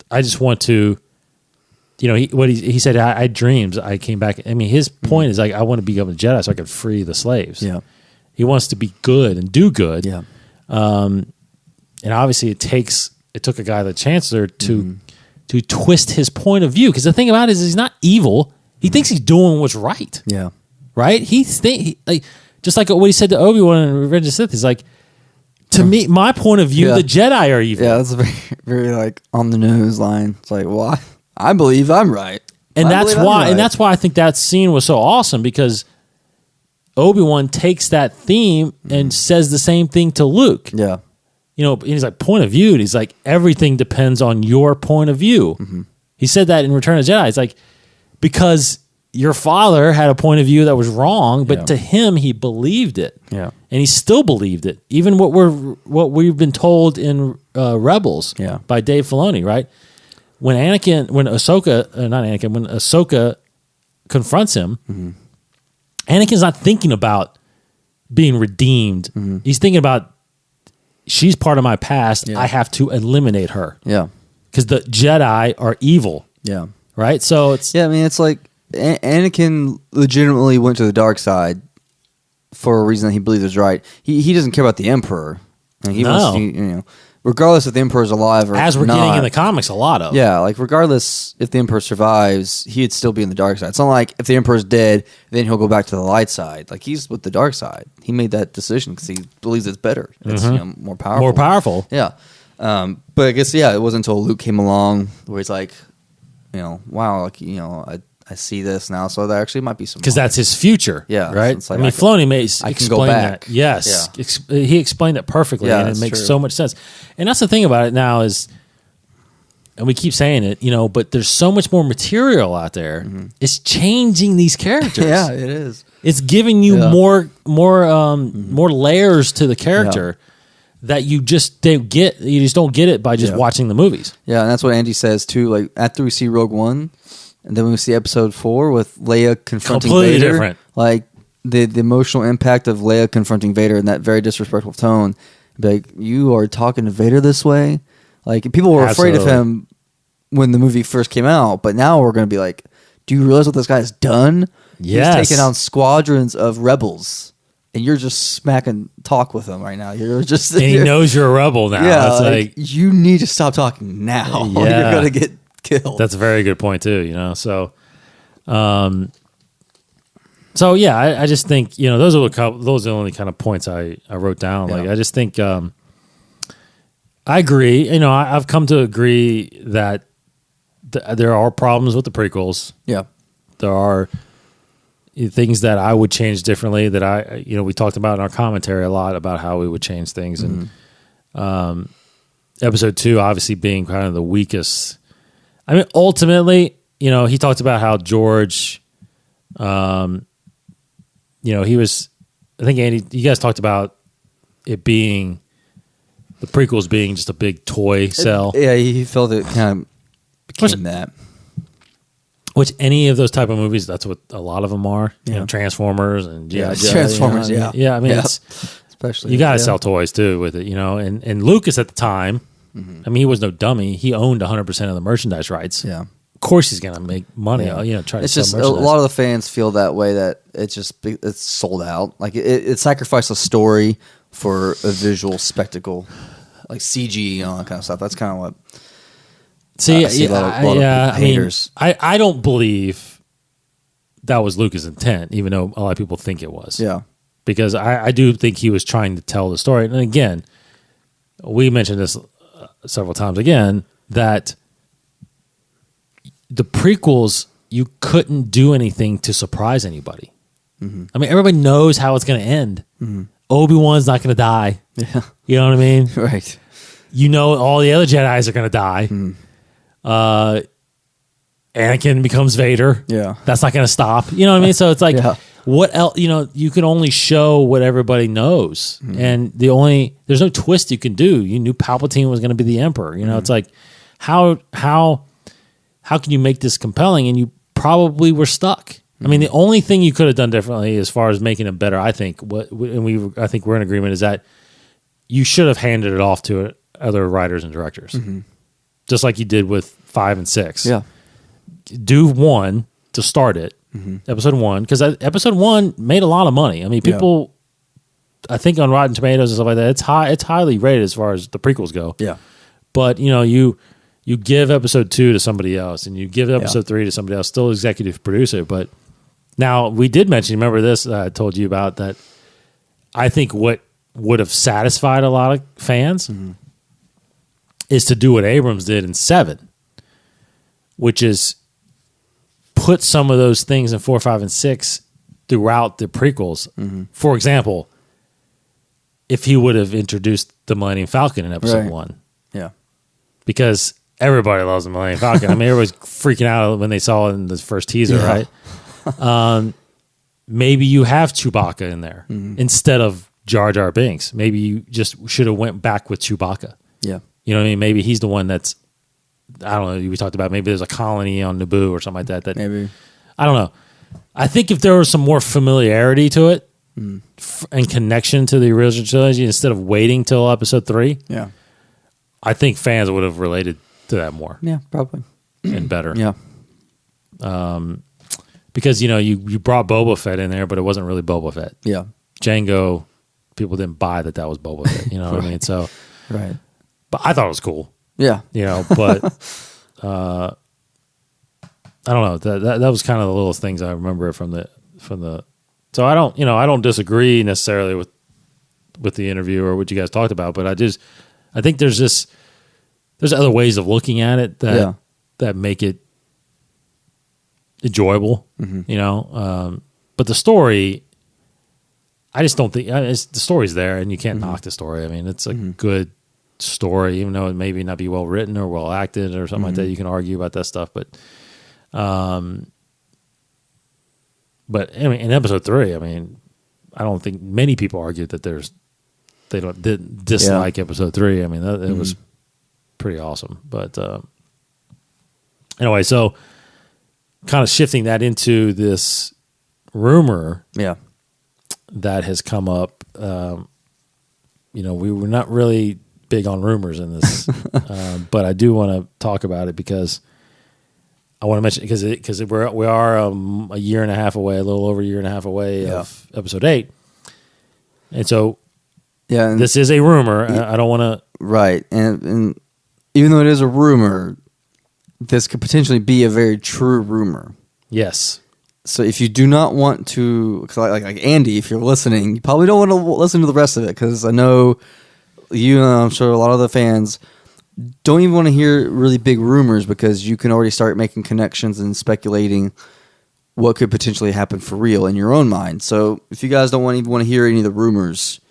S3: I just want to. He said, I had dreams. I came back. I mean, his point is like, I want to become a Jedi so I could free the slaves.
S4: Yeah.
S3: He wants to be good and do good.
S4: Yeah.
S3: And obviously it took a guy, the Chancellor, to twist his point of view. Because the thing about it is he's not evil. He thinks he's doing what's right.
S4: Yeah.
S3: Right? Just like what he said to Obi-Wan in Revenge of the Sith. He's like, to me, my point of view, the Jedi are evil.
S4: Yeah, that's a very, very like on the nose line. It's like, well, I believe I'm right.
S3: And that's why I think that scene was so awesome, because Obi-Wan takes that theme and says the same thing to Luke.
S4: Yeah.
S3: And he's like, point of view. And he's like, everything depends on your point of view. Mm-hmm. He said that in Return of the Jedi. It's like, because your father had a point of view that was wrong, but to him, he believed it.
S4: Yeah.
S3: And he still believed it. Even what we've been told in Rebels by Dave Filoni, right? When Ahsoka confronts him, Anakin's not thinking about being redeemed. He's thinking about, she's part of my past.
S4: Yeah.
S3: I have to eliminate her.
S4: Yeah.
S3: Because the Jedi are evil.
S4: Yeah.
S3: Right? So it's...
S4: Yeah, I mean, it's like Anakin legitimately went to the dark side for a reason that he believed was right. He doesn't care about the Emperor. Like, he wants to, you know, regardless if the Emperor's alive or
S3: as we're
S4: not,
S3: getting in the comics a lot of.
S4: Yeah, like regardless if the Emperor survives, he'd still be in the dark side. It's not like if the Emperor's dead, then he'll go back to the light side. Like, he's with the dark side. He made that decision because he believes it's better. It's you know, more powerful.
S3: More powerful.
S4: Yeah. But I guess, yeah, it wasn't until Luke came along where he's like, you know, wow, like, you know, I see this now, so there actually might be some...
S3: Because that's his future.
S4: Yeah.
S3: Right?
S4: So it's like,
S3: I mean, Filoni may explain
S4: back.
S3: that. Yes.
S4: Yeah.
S3: He explained it perfectly,
S4: Yeah,
S3: and it
S4: that's
S3: makes
S4: true.
S3: so much sense. And that's the thing about it now is, and we keep saying it, you know, but there's so much more material out there. It's changing these characters.
S4: Yeah, it is.
S3: It's giving you more layers to the character that you just don't get. You just don't get it by just watching the movies.
S4: Yeah, and that's what Andy says too. Like, after we see Rogue One, and then we see Episode 4 with Leia confronting
S3: Completely
S4: Vader.
S3: different.
S4: Like, the emotional impact of Leia confronting Vader in that very disrespectful tone. Be like, you are talking to Vader this way? Like, people were afraid of him when the movie first came out, but now we're going to be like, do you realize what this guy's done?
S3: Yes.
S4: He's taken on squadrons of rebels, and you're just smacking talk with him right now. You're just...
S3: And he knows you're a rebel now.
S4: Yeah,
S3: It's
S4: like, you need to stop talking now. Or
S3: Yeah.
S4: you're going to get killed.
S3: That's a very good point too, you know. So yeah, I just think, you know, those are the only kind of points I wrote down.
S4: Yeah.
S3: Like, I just think I agree. You know, I've come to agree that there are problems with the prequels.
S4: Yeah.
S3: There are things that I would change differently. That we talked about in our commentary a lot about how we would change things, and Episode 2 obviously being kind of the weakest. I mean, ultimately, you know, he talked about how George, you know, he was, I think, Andy, you guys talked about it being, the prequels being just a big toy sell.
S4: Yeah, he felt it kind of became that.
S3: Which any of those type of movies, that's what a lot of them are. You know, Transformers and
S4: Transformers,
S3: you know, I mean, it's,
S4: especially
S3: you got to sell toys too with it, you know. And Lucas at the time, I mean, he was no dummy. He owned 100% of the merchandise rights.
S4: Yeah.
S3: Of course, he's going to make money.
S4: Yeah.
S3: You know, try to
S4: It's
S3: sell
S4: just a
S3: merchandise.
S4: lot of the fans feel that way, that it's sold out. Like, it sacrificed a story for a visual spectacle, like CG and all that kind of stuff. That's kind of what.
S3: See,
S4: I see a lot of haters.
S3: I mean, I don't believe that was Lucas' intent, even though a lot of people think it was.
S4: Yeah.
S3: Because I do think he was trying to tell the story. And again, we mentioned this several times again, that the prequels, you couldn't do anything to surprise anybody. I mean, everybody knows how it's going to end. Obi-Wan's not going to die.
S4: Yeah.
S3: You know what I mean?
S4: Right.
S3: You know all the other Jedis are going to die. Anakin becomes Vader.
S4: Yeah.
S3: That's not going to stop. You know what I mean? So it's like, what else? You know, you can only show what everybody knows, and there's no twist you can do. You knew Palpatine was going to be the Emperor. You know, it's like, how can you make this compelling? And you probably were stuck. I mean, the only thing you could have done differently, as far as making it better, I think, I think we're in agreement, is that you should have handed it off to other writers and directors, just like you did with 5 and 6.
S4: Yeah.
S3: Do 1 to start it, Episode 1, because Episode 1 made a lot of money. I mean, people, I think on Rotten Tomatoes and stuff like that, it's highly rated as far as the prequels go.
S4: Yeah.
S3: But you know, you give Episode 2 to somebody else, and you give Episode 3 to somebody else, still executive producer. But now we did mention, remember this? I told you about that. I think what would have satisfied a lot of fans is to do what Abrams did in 7, which is put some of those things in 4, 5, and 6 throughout the prequels. For example, if he would have introduced the Millennium Falcon in Episode 1.
S4: Yeah.
S3: Because everybody loves the Millennium Falcon. I mean, everybody's freaking out when they saw it in the first teaser, right? Maybe you have Chewbacca in there instead of Jar Jar Binks. Maybe you just should have went back with Chewbacca.
S4: Yeah.
S3: You know what I mean? Maybe he's the one that's, I don't know, we talked about maybe there's a colony on Naboo or something like that.
S4: Maybe.
S3: I don't know. I think if there was some more familiarity to it and connection to the original trilogy instead of waiting till episode 3,
S4: Yeah.
S3: I think fans would have related to that more
S4: Yeah, probably.
S3: and better.
S4: Yeah.
S3: Because, you brought Boba Fett in there, but it wasn't really Boba Fett.
S4: Yeah.
S3: Django, people didn't buy that was Boba Fett. You know what I mean? So,
S4: Right.
S3: but I thought it was cool.
S4: Yeah.
S3: But I don't know. That was kind of the littlest things I remember from the. So I don't disagree necessarily with the interview or what you guys talked about, but I think there's other ways of looking at it that make it enjoyable. But the story, I just don't think the story's there, and you can't knock the story. I mean, it's a good story, even though it maybe not be well written or well acted or something like that. You can argue about that stuff, but I mean, in episode 3, I mean, I don't think many people argued that they didn't dislike episode 3. I mean, it was pretty awesome. But anyway, so kind of shifting that into this rumor that has come up. We were not really big on rumors in this, but I do want to talk about it because I want to mention because we are a year and a half away, a little over a year and a half away of episode 8, and so and this is a rumor. I don't want to
S4: and even though it is a rumor, this could potentially be a very true rumor.
S3: Yes.
S4: So if you do not want to, cause like Andy, if you're listening, you probably don't want to listen to the rest of it because I know you, I'm sure a lot of the fans don't even want to hear really big rumors because you can already start making connections and speculating what could potentially happen for real in your own mind. So if you guys don't even want to hear any of the rumors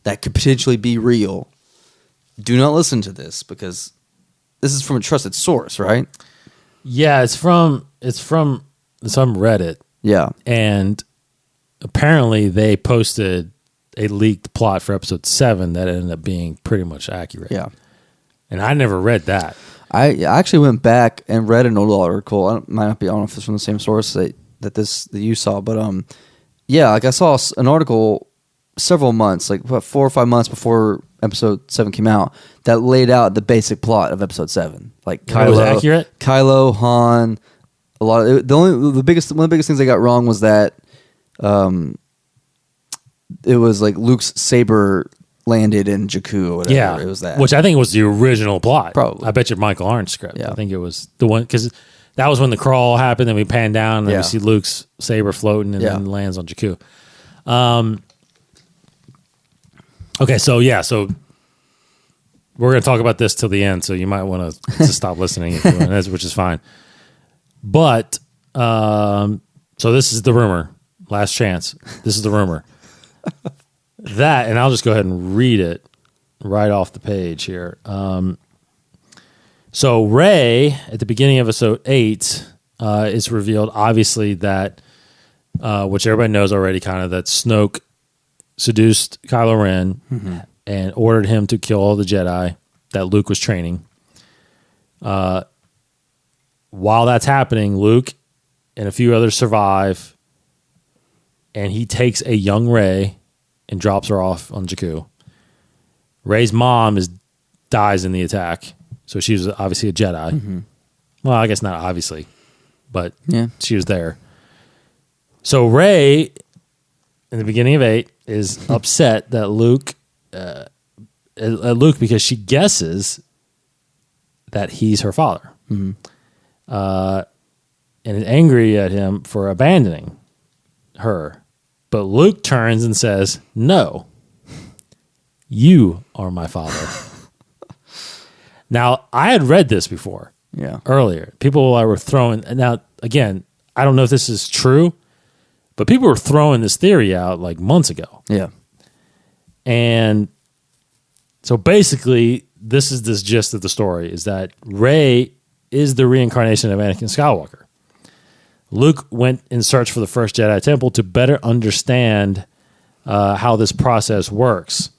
S4: that could potentially be real, do not listen to this because this is from a trusted source, right?
S3: Yeah, it's from some Reddit.
S4: Yeah.
S3: And apparently they posted a leaked plot for episode 7 that ended up being pretty much accurate.
S4: Yeah.
S3: And I never read that.
S4: I actually went back and read an old article. I don't know if it's from the same source that you saw, but like I saw an article several months, like 4 or 5 months before episode 7 came out, that laid out the basic plot of episode 7. Like Kylo,
S3: it was accurate?
S4: Kylo, Han, a lot of one of the biggest things they got wrong was that it was like Luke's saber landed in Jakku or whatever.
S3: Yeah,
S4: it was that.
S3: Which I think was the original plot.
S4: Probably.
S3: I bet you Michael Arndt's script.
S4: Yeah.
S3: I think it was the one because that was when the crawl happened and we pan down and we see Luke's saber floating and then lands on Jakku. Okay, so we're going to talk about this till the end, so you might want to stop listening if you want, which is fine. But so this is the rumor. Last chance. This is the rumor. And I'll just go ahead and read it right off the page here. So Rey, at the beginning of episode 8, is revealed, obviously, that, which everybody knows already, kind of, that Snoke seduced Kylo Ren and ordered him to kill all the Jedi that Luke was training. While that's happening, Luke and a few others survive, and he takes a young Rey and drops her off on Jakku. Rey's mom dies in the attack, so she was obviously a Jedi. Well, I guess not obviously, but she was there. So Rey, in the beginning of 8, is upset that Luke because she guesses that he's her father, and is angry at him for abandoning her. But Luke turns and says, "No, you are my father." Now, I had read this before. Earlier. People were throwing... Now, again, I don't know if this is true, but people were throwing this theory out like months ago.
S4: Yeah.
S3: And so basically, this is this gist of the story, is that Rey is the reincarnation of Anakin Skywalker. Luke went in search for the first Jedi Temple to better understand how this process works.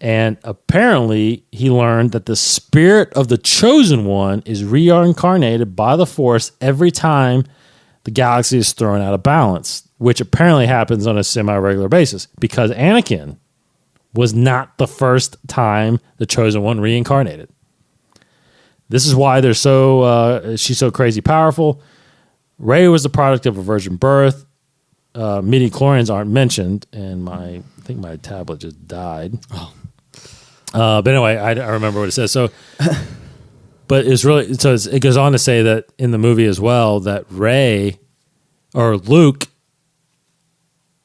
S3: And apparently, he learned that the spirit of the Chosen One is reincarnated by the Force every time the galaxy is thrown out of balance, which apparently happens on a semi-regular basis because Anakin was not the first time the Chosen One reincarnated. This is why they're she's so crazy powerful. Rey was the product of a virgin birth. Midi-chlorians aren't mentioned, and I think my tablet just died. Oh. But anyway, I remember what it says. So, but it's really it goes on to say that in the movie as well that Rey or Luke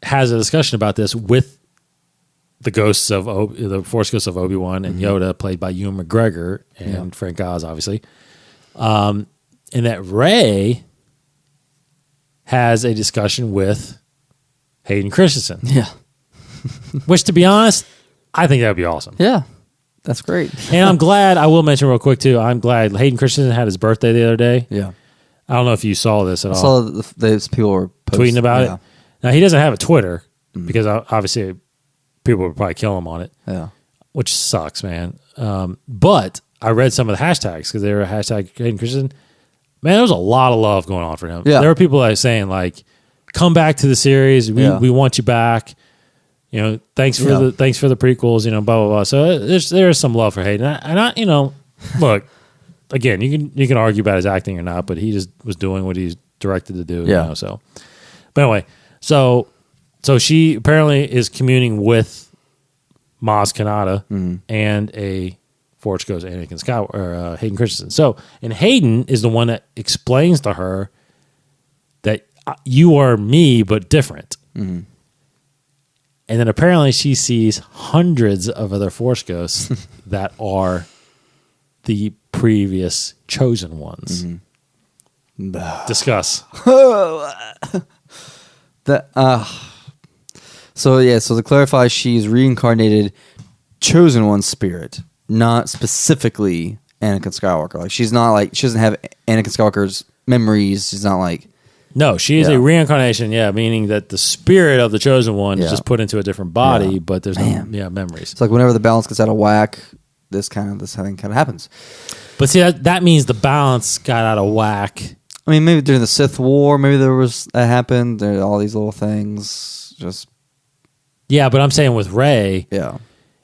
S3: has a discussion about this with the ghosts of the Force ghosts of Obi-Wan and Yoda, played by Ewan McGregor and Frank Oz, obviously, and that Rey has a discussion with Hayden Christensen.
S4: Yeah.
S3: Which, to be honest, I think that would be awesome.
S4: Yeah. That's great.
S3: And I'm glad, I will mention real quick too, I'm glad Hayden Christensen had his birthday the other day.
S4: Yeah.
S3: I don't know if you saw this at all.
S4: I saw those people were
S3: tweeting about it. Now, he doesn't have a Twitter because obviously people would probably kill him on it.
S4: Yeah.
S3: Which sucks, man. But I read some of the hashtags because they were hashtag Hayden Christensen. Man, there was a lot of love going on for him.
S4: Yeah.
S3: There were people like saying like, "Come back to the series. We want you back. You know, thanks for the prequels. You know, blah blah blah." So there's some love for Hayden. And I you know, look, again, you can argue about his acting or not, but he just was doing what he's directed to do.
S4: Yeah.
S3: You know, so, but anyway, so she apparently is communing with Maz Kanata and a Force Ghost Anakin Skywalker, or Hayden Christensen. So, and Hayden is the one that explains to her that you are me, but different. Mm-hmm. And then apparently she sees hundreds of other Force Ghosts that are the previous chosen ones. Mm-hmm. Discuss.
S4: So to clarify, she's reincarnated chosen one spirit, not specifically Anakin Skywalker. Like she doesn't have Anakin Skywalker's memories. She's not like.
S3: No, she is a reincarnation, meaning that the spirit of the chosen one is just put into a different body, but there's no memories.
S4: It's like whenever the balance gets out of whack, this thing kind of happens.
S3: But see, that means the balance got out of whack.
S4: I mean, maybe during the Sith War, maybe that happened. There are all these little things. Just
S3: but I'm saying with Rey, if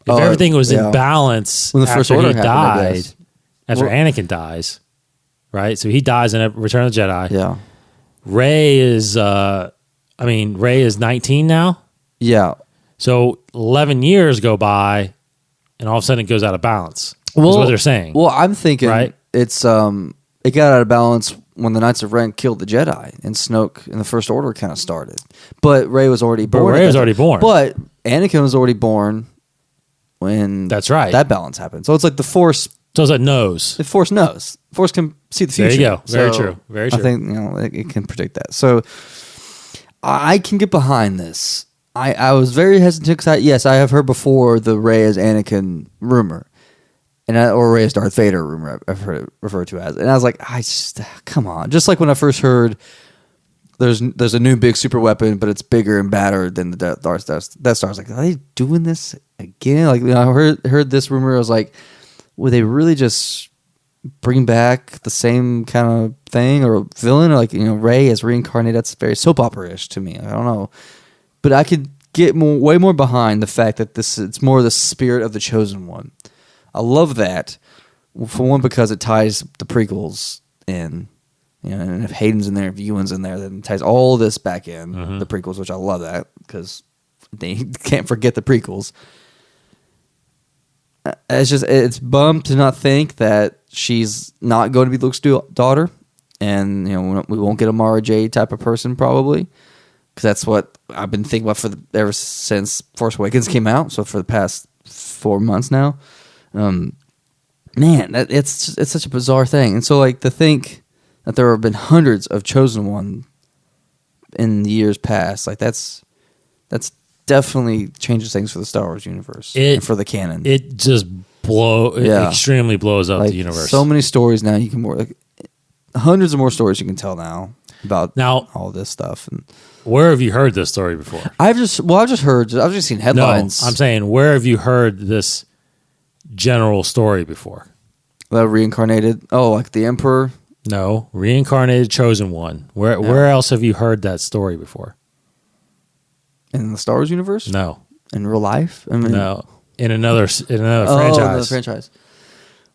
S3: everything was in balance
S4: when the First Order happened,
S3: after Anakin dies, right? So he dies in Return of the Jedi.
S4: Yeah.
S3: Rey is 19 now.
S4: Yeah.
S3: So 11 years go by, and all of a sudden it goes out of balance. Well, is what they're saying.
S4: Well, I'm thinking
S3: right?
S4: It's it got out of balance when the Knights of Ren killed the Jedi and Snoke and the First Order kind of started. But Rey was already born. But Anakin was already born when
S3: that's right.
S4: That balance happened. So it's like the Force.
S3: So it knows.
S4: The Force knows. The Force can see the future.
S3: There you go. Very true. Very true.
S4: I think it can predict that. So I can get behind this. I was very hesitant because yes, I have heard before the Rey as Anakin rumor, or Rey as Darth Vader rumor. I've heard it referred to as, and I was like, come on. Just like when I first heard there's a new big super weapon, but it's bigger and badder than the Death Star. I was like, are they doing this again? Like I heard this rumor. I was like, would they really just bring back the same kind of thing or villain, or like Rey as reincarnated? That's very soap opera-ish to me. I don't know, but I could get way more behind the fact that it's more the spirit of the chosen one. I love that, for one, because it ties the prequels in, and if Hayden's in there, if Ewan's in there, then it ties all this back in the prequels, which I love that because they can't forget the prequels. It's bummed to not think that she's not going to be Luke's daughter, and we won't get a Mara Jade type of person probably, because that's what I've been thinking about ever since Force Awakens came out. So for the past 4 months now, man, it's such a bizarre thing. And so like to think that there have been hundreds of Chosen One in the years past, like that's definitely changes things for the Star Wars universe and for the canon.
S3: It just extremely blows up the universe.
S4: So many stories now you can hundreds of more stories you can tell now about all this stuff. And
S3: where have you heard this story before?
S4: I've just seen headlines.
S3: No, I'm saying, where have you heard this general story before?
S4: The reincarnated. Oh, like the Emperor
S3: No, reincarnated chosen one. Where else have you heard that story before?
S4: In the Star Wars universe?
S3: No.
S4: In real life? I mean,
S3: No. In another franchise.
S4: Another franchise.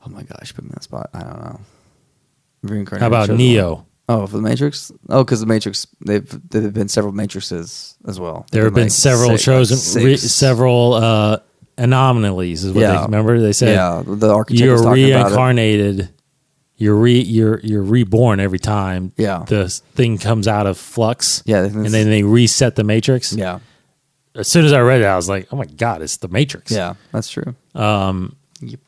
S4: Oh my gosh, put me on the spot. I don't know. Reincarnated.
S3: How about
S4: chosen
S3: Neo?
S4: one. Oh, for the Matrix? Oh, because the Matrix, there have been several Matrices as well.
S3: There have been several several anomalies. Is what they remember. They said,
S4: the architect was
S3: you're
S4: talking about it.
S3: reincarnated. You're reborn every time.
S4: Yeah.
S3: The thing comes out of flux.
S4: Yeah,
S3: and then they reset the Matrix.
S4: Yeah.
S3: As soon as I read it, I was like, "Oh my god, it's the Matrix."
S4: Yeah, that's true.
S3: Yep.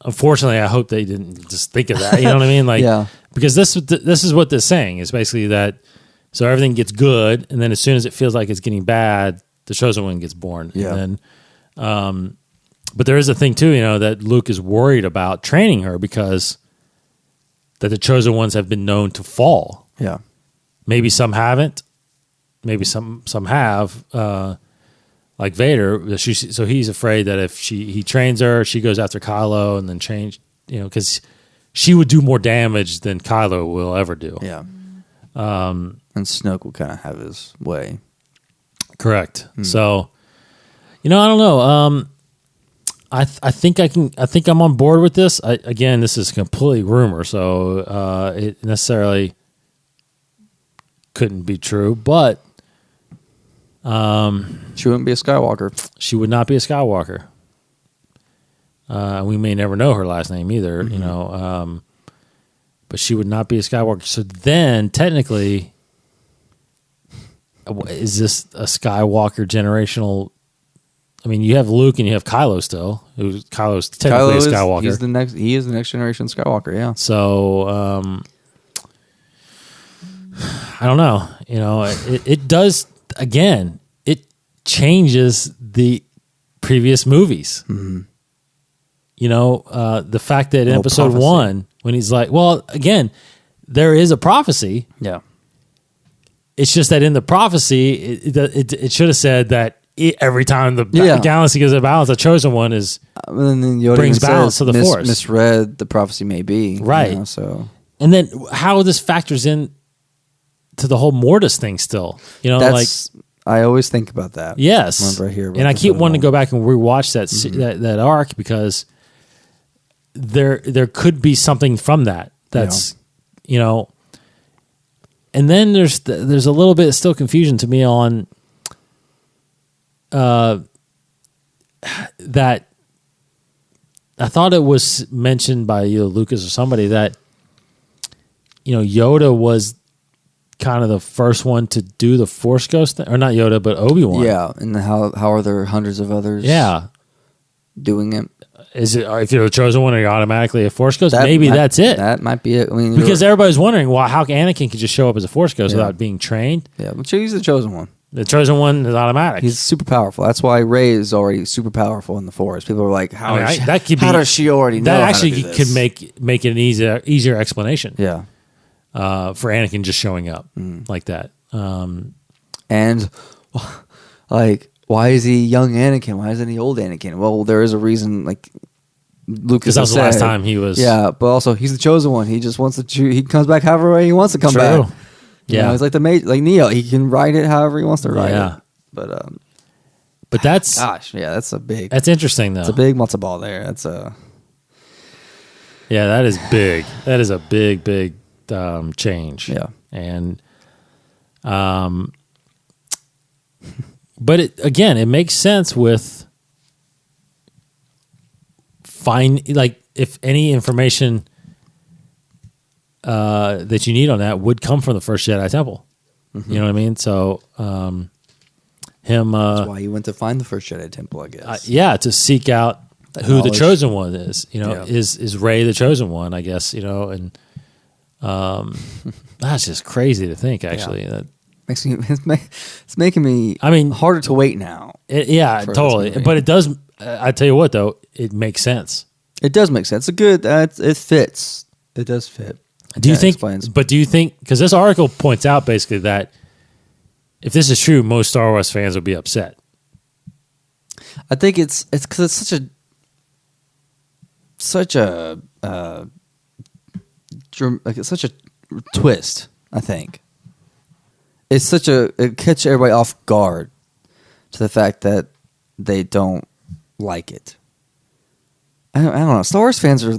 S3: Unfortunately, I hope they didn't just think of that. You know what I mean? Like,
S4: Yeah.
S3: Because this is what they're saying is basically that. So everything gets good, and then as soon as it feels like it's getting bad, the chosen one gets born.
S4: Yeah.
S3: And then, but there is a thing too, that Luke is worried about training her because that the chosen ones have been known to fall.
S4: Yeah.
S3: Maybe some haven't. Maybe some have. Like Vader, so he's afraid that if he trains her, she goes after Kylo and then because she would do more damage than Kylo will ever do.
S4: Yeah. And Snoke will kind of have his way.
S3: Correct. So, I don't know. I think I'm on board with this. Again, this is completely rumor, so it necessarily couldn't be true, but
S4: she wouldn't be a Skywalker.
S3: She would not be a Skywalker. We may never know her last name either, but she would not be a Skywalker. So then, technically, is this a Skywalker generational? I mean, you have Luke and you have Kylo still. Kylo's technically a Skywalker.
S4: He is the next generation Skywalker. Yeah.
S3: So I don't know. It does. Again, it changes the previous movies. Mm-hmm. The fact that in episode
S4: prophecy.
S3: 1, when he's like, well, again, there is a prophecy.
S4: Yeah.
S3: It's just that in the prophecy, it should have said that every time the galaxy goes out of balance, the chosen one is
S4: and then Yoda
S3: brings balance to the Force.
S4: Misread the prophecy, maybe.
S3: Right.
S4: So,
S3: and then how this factors in to the whole Mortis thing still,
S4: I always think about that.
S3: Yes.
S4: Whenever I hear about
S3: and I keep wanting to
S4: film.
S3: go back and rewatch that arc because there could be something from that. That's, and then there's a little bit of still confusion to me on that. I thought it was mentioned by Lucas or somebody that Yoda was kind of the first one to do the Force Ghost thing, or not Yoda, but Obi-Wan.
S4: Yeah, and how are there hundreds of others?
S3: Yeah,
S4: doing it.
S3: Is it if you're the chosen one, are you automatically a Force Ghost? Maybe that's it.
S4: That might be it. I mean,
S3: because everybody's wondering, well, how Anakin could just show up as a Force Ghost without being trained?
S4: Yeah, but he's the chosen one.
S3: The chosen one is automatic.
S4: He's super powerful. That's why Rey is already super powerful in the Force. People are like, how does she already know?
S3: That
S4: how
S3: actually
S4: to do this?
S3: could make it an easier explanation.
S4: Yeah.
S3: For Anakin just showing up like that.
S4: And why is he young Anakin? Why isn't he old Anakin? Well, there is a reason. Like Lucas,
S3: because that was the last time he was.
S4: Yeah, but also he's the chosen one. He just wants to choose. He comes back however way he wants to come back.
S3: Yeah,
S4: he's like like Neo. He can ride it however he wants to ride it.
S3: But that's
S4: that's a big.
S3: That's interesting though.
S4: It's a big matzo ball there. That's a.
S3: Yeah, that is big. That is a big change.
S4: Yeah,
S3: and but it makes sense with if any information that you need on that would come from the first Jedi Temple. Mm-hmm. You know what I mean? So him
S4: that's why he went to find the first Jedi Temple, I guess.
S3: To seek out who the chosen one is. Is Rey the chosen one, I guess, and that's just crazy to think, actually. That
S4: makes me it's making me harder to wait now.
S3: Totally. But it does I tell you what though, it makes sense.
S4: It does make sense. It's good. It fits. It does fit.
S3: Do you think because this article points out basically that if this is true, most Star Wars fans will be upset.
S4: I think it's because it's such a it's such a twist. I think it catches everybody off guard to the fact that they don't like it. I don't know. Star Wars fans are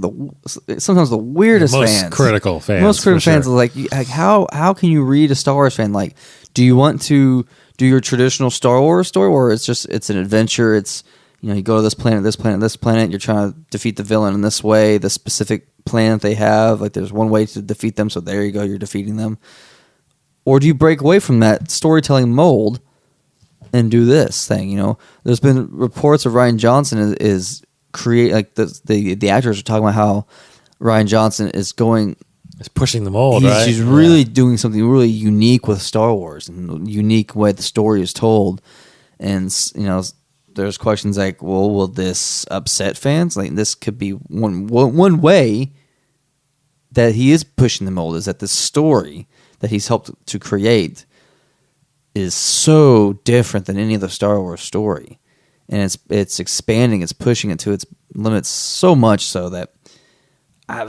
S4: sometimes the weirdest
S3: most
S4: fans.
S3: Critical fans.
S4: Most critical fans
S3: sure.
S4: are like how can you read a Star Wars fan? Like, do you want to do your traditional Star Wars story, or it's an adventure? It's, you go to this planet, this planet, this planet. You're trying to defeat the villain in this way. The specific plan that they have, like there's one way to defeat them. So there you go. You're defeating them. Or do you break away from that storytelling mold and do this thing? There's been reports of Rian Johnson is create like the actors are talking about how Rian Johnson is going.
S3: It's pushing the mold, right?
S4: He's really doing something really unique with Star Wars and the unique way the story is told. And there's questions like, well, will this upset fans? Like, this could be one way that he is pushing the mold, is that the story that he's helped to create is so different than any other Star Wars story, and it's expanding, it's pushing it to its limits so much so that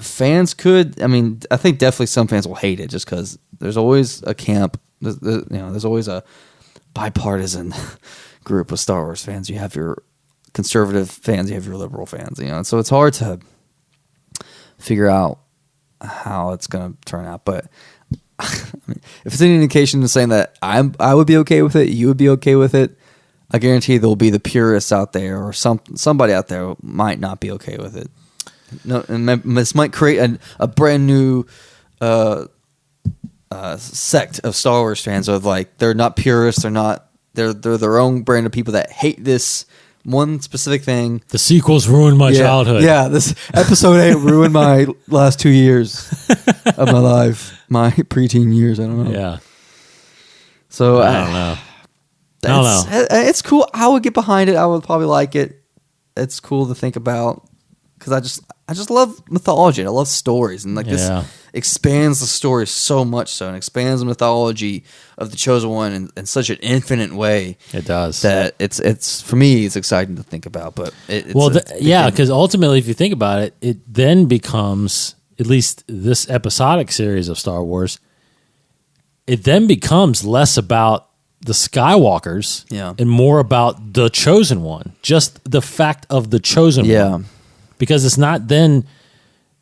S4: fans could. I mean, I think definitely some fans will hate it just because there's always a camp. There's always a bipartisan group of Star Wars fans. You have your conservative fans, you have your liberal fans. And so it's hard to figure out how it's going to turn out. But I mean, if it's any indication of saying that I would be okay with it, you would be okay with it, I guarantee there'll be the purists out there, or somebody out there might not be okay with it. No, and this might create a brand new sect of Star Wars fans of like, they're not purists, they're their own brand of people that hate this one specific thing.
S3: The sequels ruined my childhood.
S4: Yeah, this episode 8 ruined my last 2 years of my life, my preteen years. I don't know.
S3: Yeah.
S4: So
S3: I don't know. I don't know.
S4: It's cool. I would get behind it. I would probably like it. It's cool to think about because I just love mythology. And I love stories, and like this expands the story so much so, and expands the mythology of the Chosen One in such an infinite way.
S3: It does.
S4: That it's for me, it's exciting to think about. But
S3: because ultimately, if you think about it, it then becomes, at least this episodic series of Star Wars, it then becomes less about the Skywalkers and more about the Chosen One. Just the fact of the Chosen One. Because it's not then,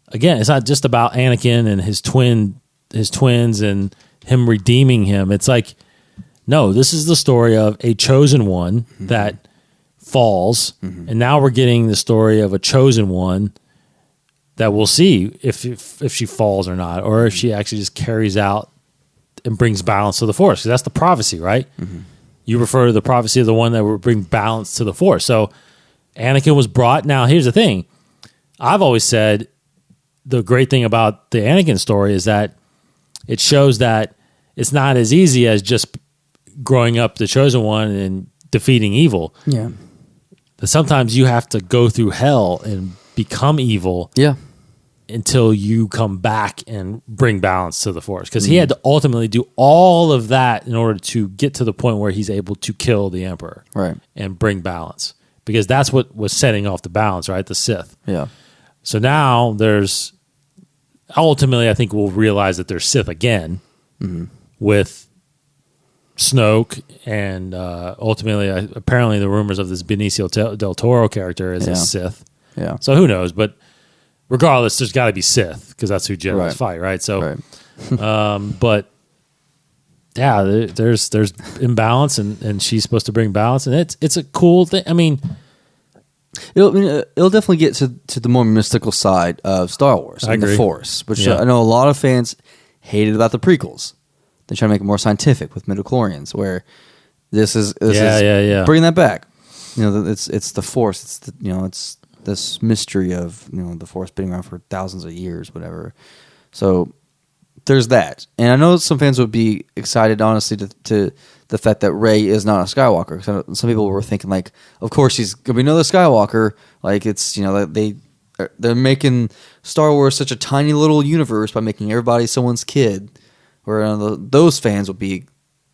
S3: again, it's not just about Anakin and his twins and him redeeming him. It's like, no, this is the story of a Chosen One that falls, and now we're getting the story of a Chosen One that we'll see if she falls or not, or if she actually just carries out and brings balance to the Force. Because that's the prophecy, right? You refer to the prophecy of the one that will bring balance to the Force. So Anakin was brought. Now, here's the thing. I've always said the great thing about the Anakin story is that it shows that it's not as easy as just growing up the Chosen One and defeating evil.
S4: Yeah.
S3: That sometimes you have to go through hell and become evil until you come back and bring balance to the Force. Because he had to ultimately do all of that in order to get to the point where he's able to kill the Emperor and bring balance. Because that's what was setting off the balance, right? The Sith.
S4: Yeah.
S3: So now there's, ultimately, I think we'll realize that there's Sith again with Snoke, and ultimately, apparently the rumors of this Benicio del Toro character is a Sith.
S4: Yeah.
S3: So who knows? But regardless, there's got to be Sith because that's who Jedi's fight, right? So, but yeah, there's imbalance, and she's supposed to bring balance, and it's a cool thing. I mean,
S4: it'll definitely get to the more mystical side of Star Wars and the Force, which I know a lot of fans hated about the prequels. They try to make it more scientific with midichlorians, where this is bringing that back. It's the Force. It's it's this mystery of the Force being around for thousands of years, whatever. So there's that, and I know some fans would be excited, honestly, to the fact that Rey is not a Skywalker. Because some people were thinking, like, of course she's gonna be another Skywalker. Like, it's they're making Star Wars such a tiny little universe by making everybody someone's kid. Where those fans would be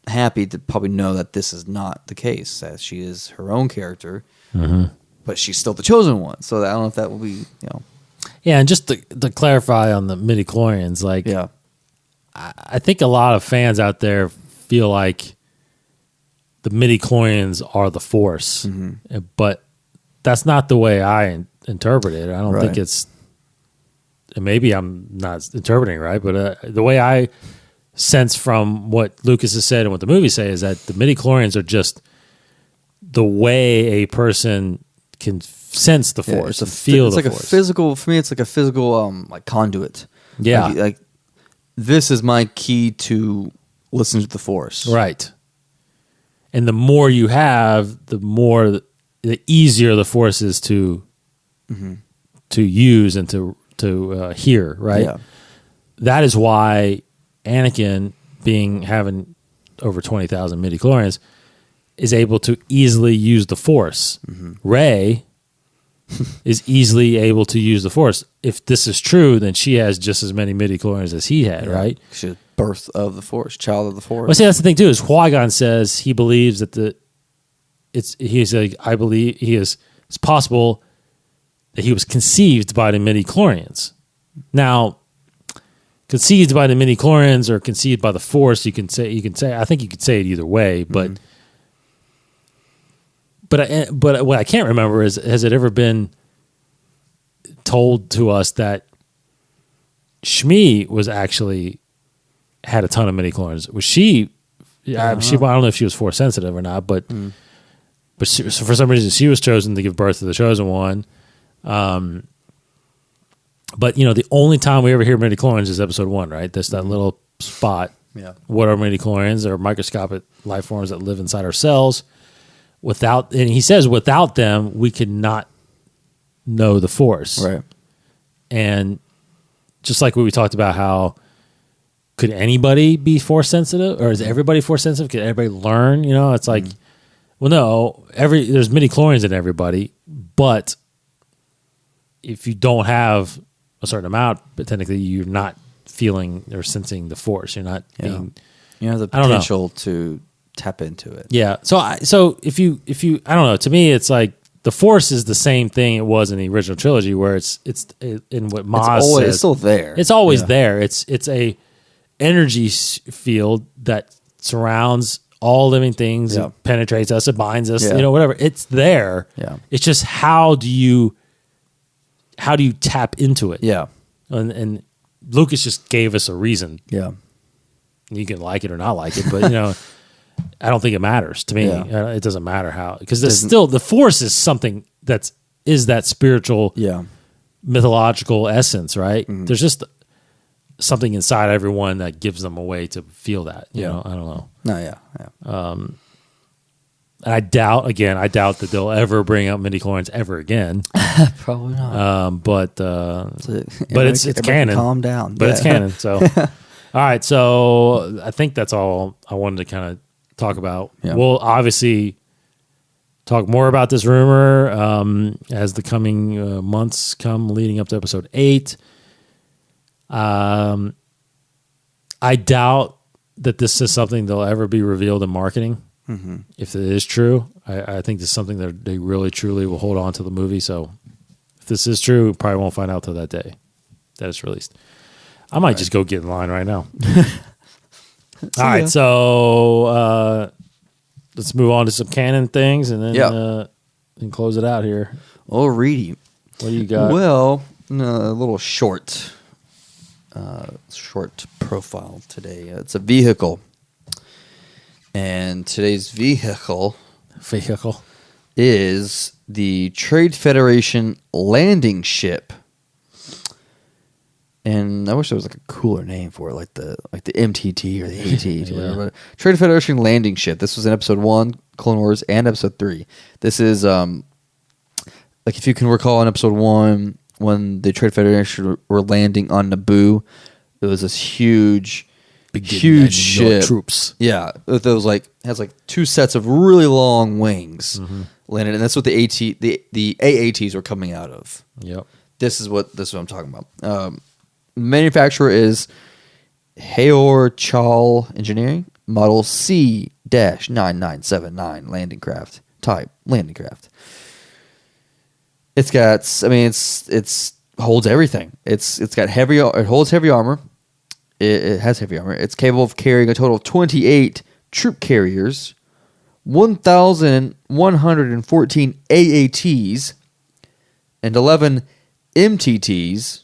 S4: happy to probably know that this is not the case, that she is her own character, but she's still the Chosen One. So I don't know if that will be,
S3: Yeah, and just to clarify on the midichlorians, like,
S4: Yeah.
S3: I think a lot of fans out there feel like the midichlorians are the Force, but that's not the way I interpret it. I don't think
S4: Right.
S3: it's. And maybe I'm not interpreting it right, but the way I sense from what Lucas has said and what the movies say is that the midichlorians are just the way a person can sense the Force, and feel
S4: it's
S3: the
S4: like
S3: Force.
S4: a physical, for me, it's like a physical like conduit.
S3: Yeah.
S4: Like this is my key to listen to the Force.
S3: Right. And the more you have, the easier the Force is to use and to hear, right?
S4: Yeah.
S3: That is why Anakin, having over 20,000 midichlorians, is able to easily use the Force. Rey is easily able to use the Force. If this is true, then she has just as many midichlorians as he had, right?
S4: She's birth of the Force, child of the Force.
S3: Well, see, that's the thing too. Is Qui-Gon says he believes that he's like, I believe it's possible that he was conceived by the midichlorians. Now, conceived by the midichlorians or conceived by the Force, you can say. I think you could say it either way, but. But what I can't remember is, has it ever been told to us that Shmi was actually had a ton of midichlorians? Was she? I don't know if she was Force sensitive or not, but she, so for some reason she was chosen to give birth to the chosen one. But the only time we ever hear midichlorians is episode 1, right? That's that little spot.
S4: Yeah.
S3: What are midichlorians? They're microscopic life forms that live inside our cells. And he says, without them, we could not know the Force.
S4: Right.
S3: And just like what we talked about, how could anybody be Force sensitive, or is everybody Force sensitive? Could everybody learn? It's like, well, no, there's midichlorians in everybody, but if you don't have a certain amount, but technically you're not feeling or sensing the Force. You're not being.
S4: You have the
S3: I don't know.
S4: potential to tap into it.
S3: Yeah. So if you I don't know, to me it's like the Force is the same thing it was in the original trilogy, where it's in what Maz says.
S4: It's still there.
S3: It's always there. It's a energy field that surrounds all living things.
S4: Yeah.
S3: It penetrates us. It binds us.
S4: Yeah.
S3: Whatever. It's there.
S4: Yeah.
S3: It's just how do you tap into it?
S4: Yeah.
S3: And Lucas just gave us a reason.
S4: Yeah.
S3: You can like it or not like it, but I don't think it matters to me.
S4: Yeah.
S3: It doesn't matter how, because the Force is something that spiritual, mythological essence, right? There's just something inside everyone that gives them a way to feel that. I don't know.
S4: No, yeah.
S3: And I doubt that they'll ever bring up midichlorians ever again.
S4: Probably not.
S3: But it's canon.
S4: Calm down.
S3: But it's canon. So, all right. So I think that's all I wanted to kind of talk about.
S4: Yeah.
S3: We'll obviously talk more about this rumor as the coming months come leading up to episode 8. I doubt that this is something that'll ever be revealed in marketing. If it is true, I think this is something that they really truly will hold on to the movie. So if this is true, we probably won't find out till that day that it's released. I might just go get in line right now. All right, so let's move on to some canon things, and then and close it out here.
S4: Alrighty.
S3: What do you got?
S4: Well, a little short profile today. It's a vehicle, and today's vehicle is the Trade Federation landing ship. And I wish there was like a cooler name for it, like the MTT or the AT, whatever. Trade Federation landing ship. This was in episode 1, Clone Wars, and episode 3. This is like, if you can recall in episode 1 when the Trade Federation were landing on Naboo, it was this huge ship.
S3: Troops.
S4: Yeah, it was has 2 sets of really long wings landed, and that's what the AATs were coming out of.
S3: Yep.
S4: This is what I'm talking about. Manufacturer is Hayor Chal Engineering, model C-9979 landing craft type landing craft. It's got, it's holds everything. It holds heavy armor. It has heavy armor. It's capable of carrying a total of 28 troop carriers, 1,114 AATs, and 11 MTTs,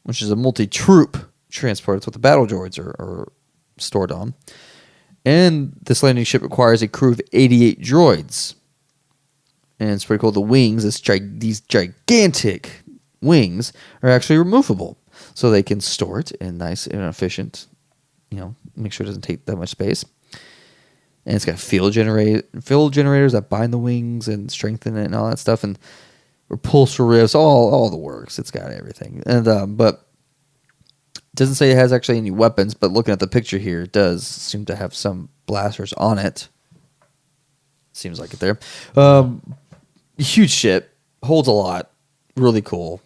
S4: which is a multi-troop transport. That's what the battle droids are stored on. And this landing ship requires a crew of 88 droids. And it's pretty cool. The wings, these gigantic wings, are actually removable. So they can store it in nice and efficient, make sure it doesn't take that much space. And it's got field generators that bind the wings and strengthen it and all that stuff. And repulsor rifts, all the works. It's got everything. And but it doesn't say it has actually any weapons, but looking at the picture here, it does seem to have some blasters on it. Seems like it there. Huge ship, holds a lot, really cool.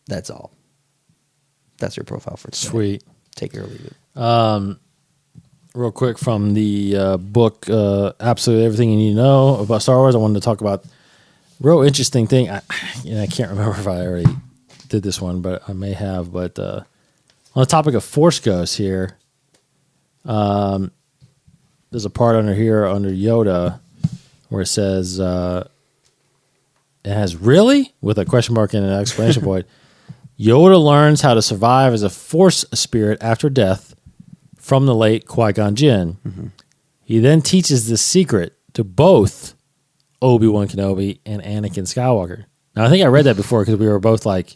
S4: That's all. That's your profile for today.
S3: Sweet.
S4: Take it or leave it.
S3: Real quick from the book, Absolutely Everything You Need to Know About Star Wars, I wanted to talk about real interesting thing. I can't remember if I already did this one, but I may have. But on the topic of Force Ghosts here, there's a part under Yoda where it says, it has really, with a question mark and an exclamation point, Yoda learns how to survive as a Force spirit after death from the late Qui-Gon Jinn. Mm-hmm. He then teaches this secret to both Obi-Wan Kenobi and Anakin Skywalker. Now, I think I read that before because we were both like,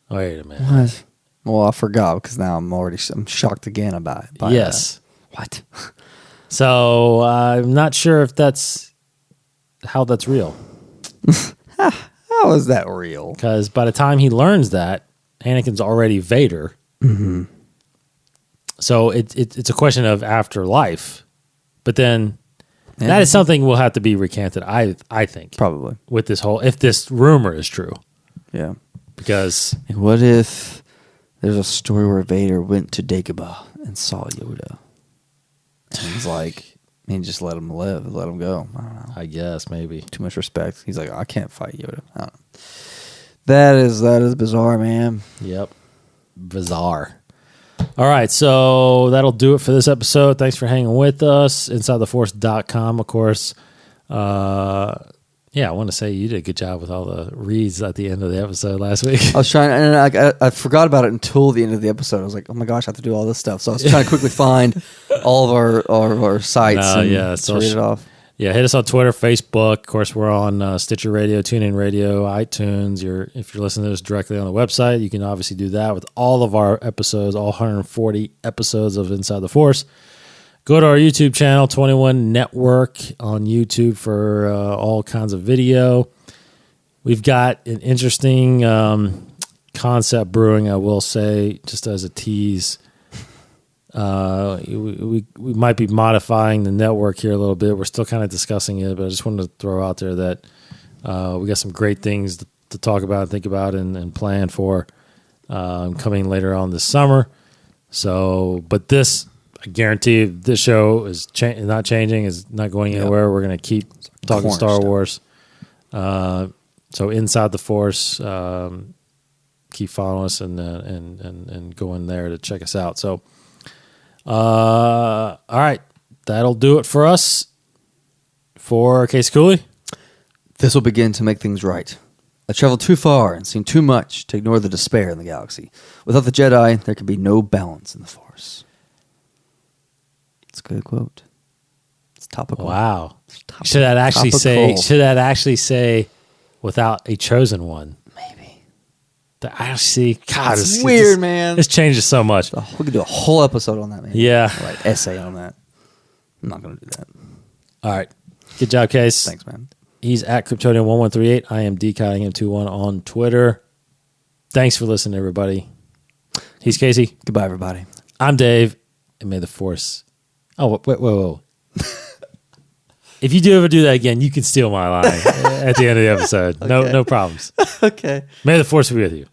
S3: wait a minute.
S4: What? Well, I forgot because now I'm shocked again about it.
S3: Yes.
S4: What?
S3: So I'm not sure if how that's real.
S4: How is that real?
S3: Because by the time he learns that, Anakin's already Vader.
S4: Mm-hmm.
S3: So it's a question of afterlife. But then that is something will have to be recanted, I think.
S4: Probably.
S3: With if this rumor is true.
S4: Yeah.
S3: Because...
S4: And what if there's a story where Vader went to Dagobah and saw Yoda? And he's like, just let him live, let him go. I don't know.
S3: I guess, maybe.
S4: Too much respect. He's like, I can't fight Yoda. I don't know. That is bizarre, man.
S3: Yep. Bizarre. All right, so that'll do it for this episode. Thanks for hanging with us. InsideTheForce.com, of course. I want to say you did a good job with all the reads at the end of the episode last week.
S4: I was trying, and I forgot about it until the end of the episode. I was like, oh my gosh, I have to do all this stuff. So I was trying to quickly find all of our sites and read it off.
S3: Yeah, hit us on Twitter, Facebook. Of course, we're on Stitcher Radio, TuneIn Radio, iTunes. If you're listening to this directly on the website, you can obviously do that with all of our episodes, all 140 episodes of Inside the Force. Go to our YouTube channel, 21 Network on YouTube for all kinds of video. We've got an interesting concept brewing, I will say, just as a tease. We might be modifying the network here a little bit. We're still kind of discussing it, but I just wanted to throw out there that we got some great things to talk about, think about, and plan for coming later on this summer. So, but this, I guarantee this show is not changing, is not going anywhere. We're going to keep talking Star Wars. So Inside the Force, keep following us and go in there to check us out. So, all right, that'll do it for us. For Casey Cooley,
S4: this will begin to make things right. I traveled too far and seen too much to ignore the despair in the galaxy. Without the Jedi, there can be no balance in the Force. It's a good quote. It's topical.
S3: Wow. Should that actually say without a chosen one?
S4: Maybe.
S3: I actually, God,
S4: it's weird, man.
S3: This changes so much.
S4: We could do a whole episode on that, man.
S3: Yeah.
S4: Like essay on that. I'm not going to do that.
S3: All right. Good job, Case.
S4: Thanks, man.
S3: He's at Kryptonian1138. I am DKIM21 on Twitter. Thanks for listening, everybody. He's Casey.
S4: Goodbye, everybody.
S3: I'm Dave, and may the Force... Oh, wait. If you do ever do that again, you can steal my line at the end of the episode. Okay. No problems.
S4: Okay.
S3: May the Force be with you.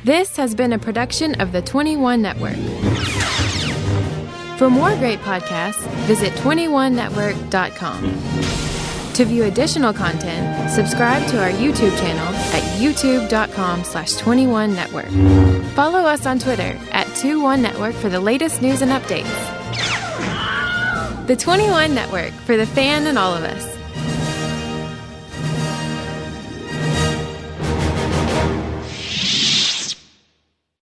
S5: This has been a production of the 21 Network. For more great podcasts, visit 21network.com. To view additional content, subscribe to our YouTube channel at youtube.com/21network. Follow us on Twitter at 21network for the latest news and updates. The 21 Network, for the fan and all of us.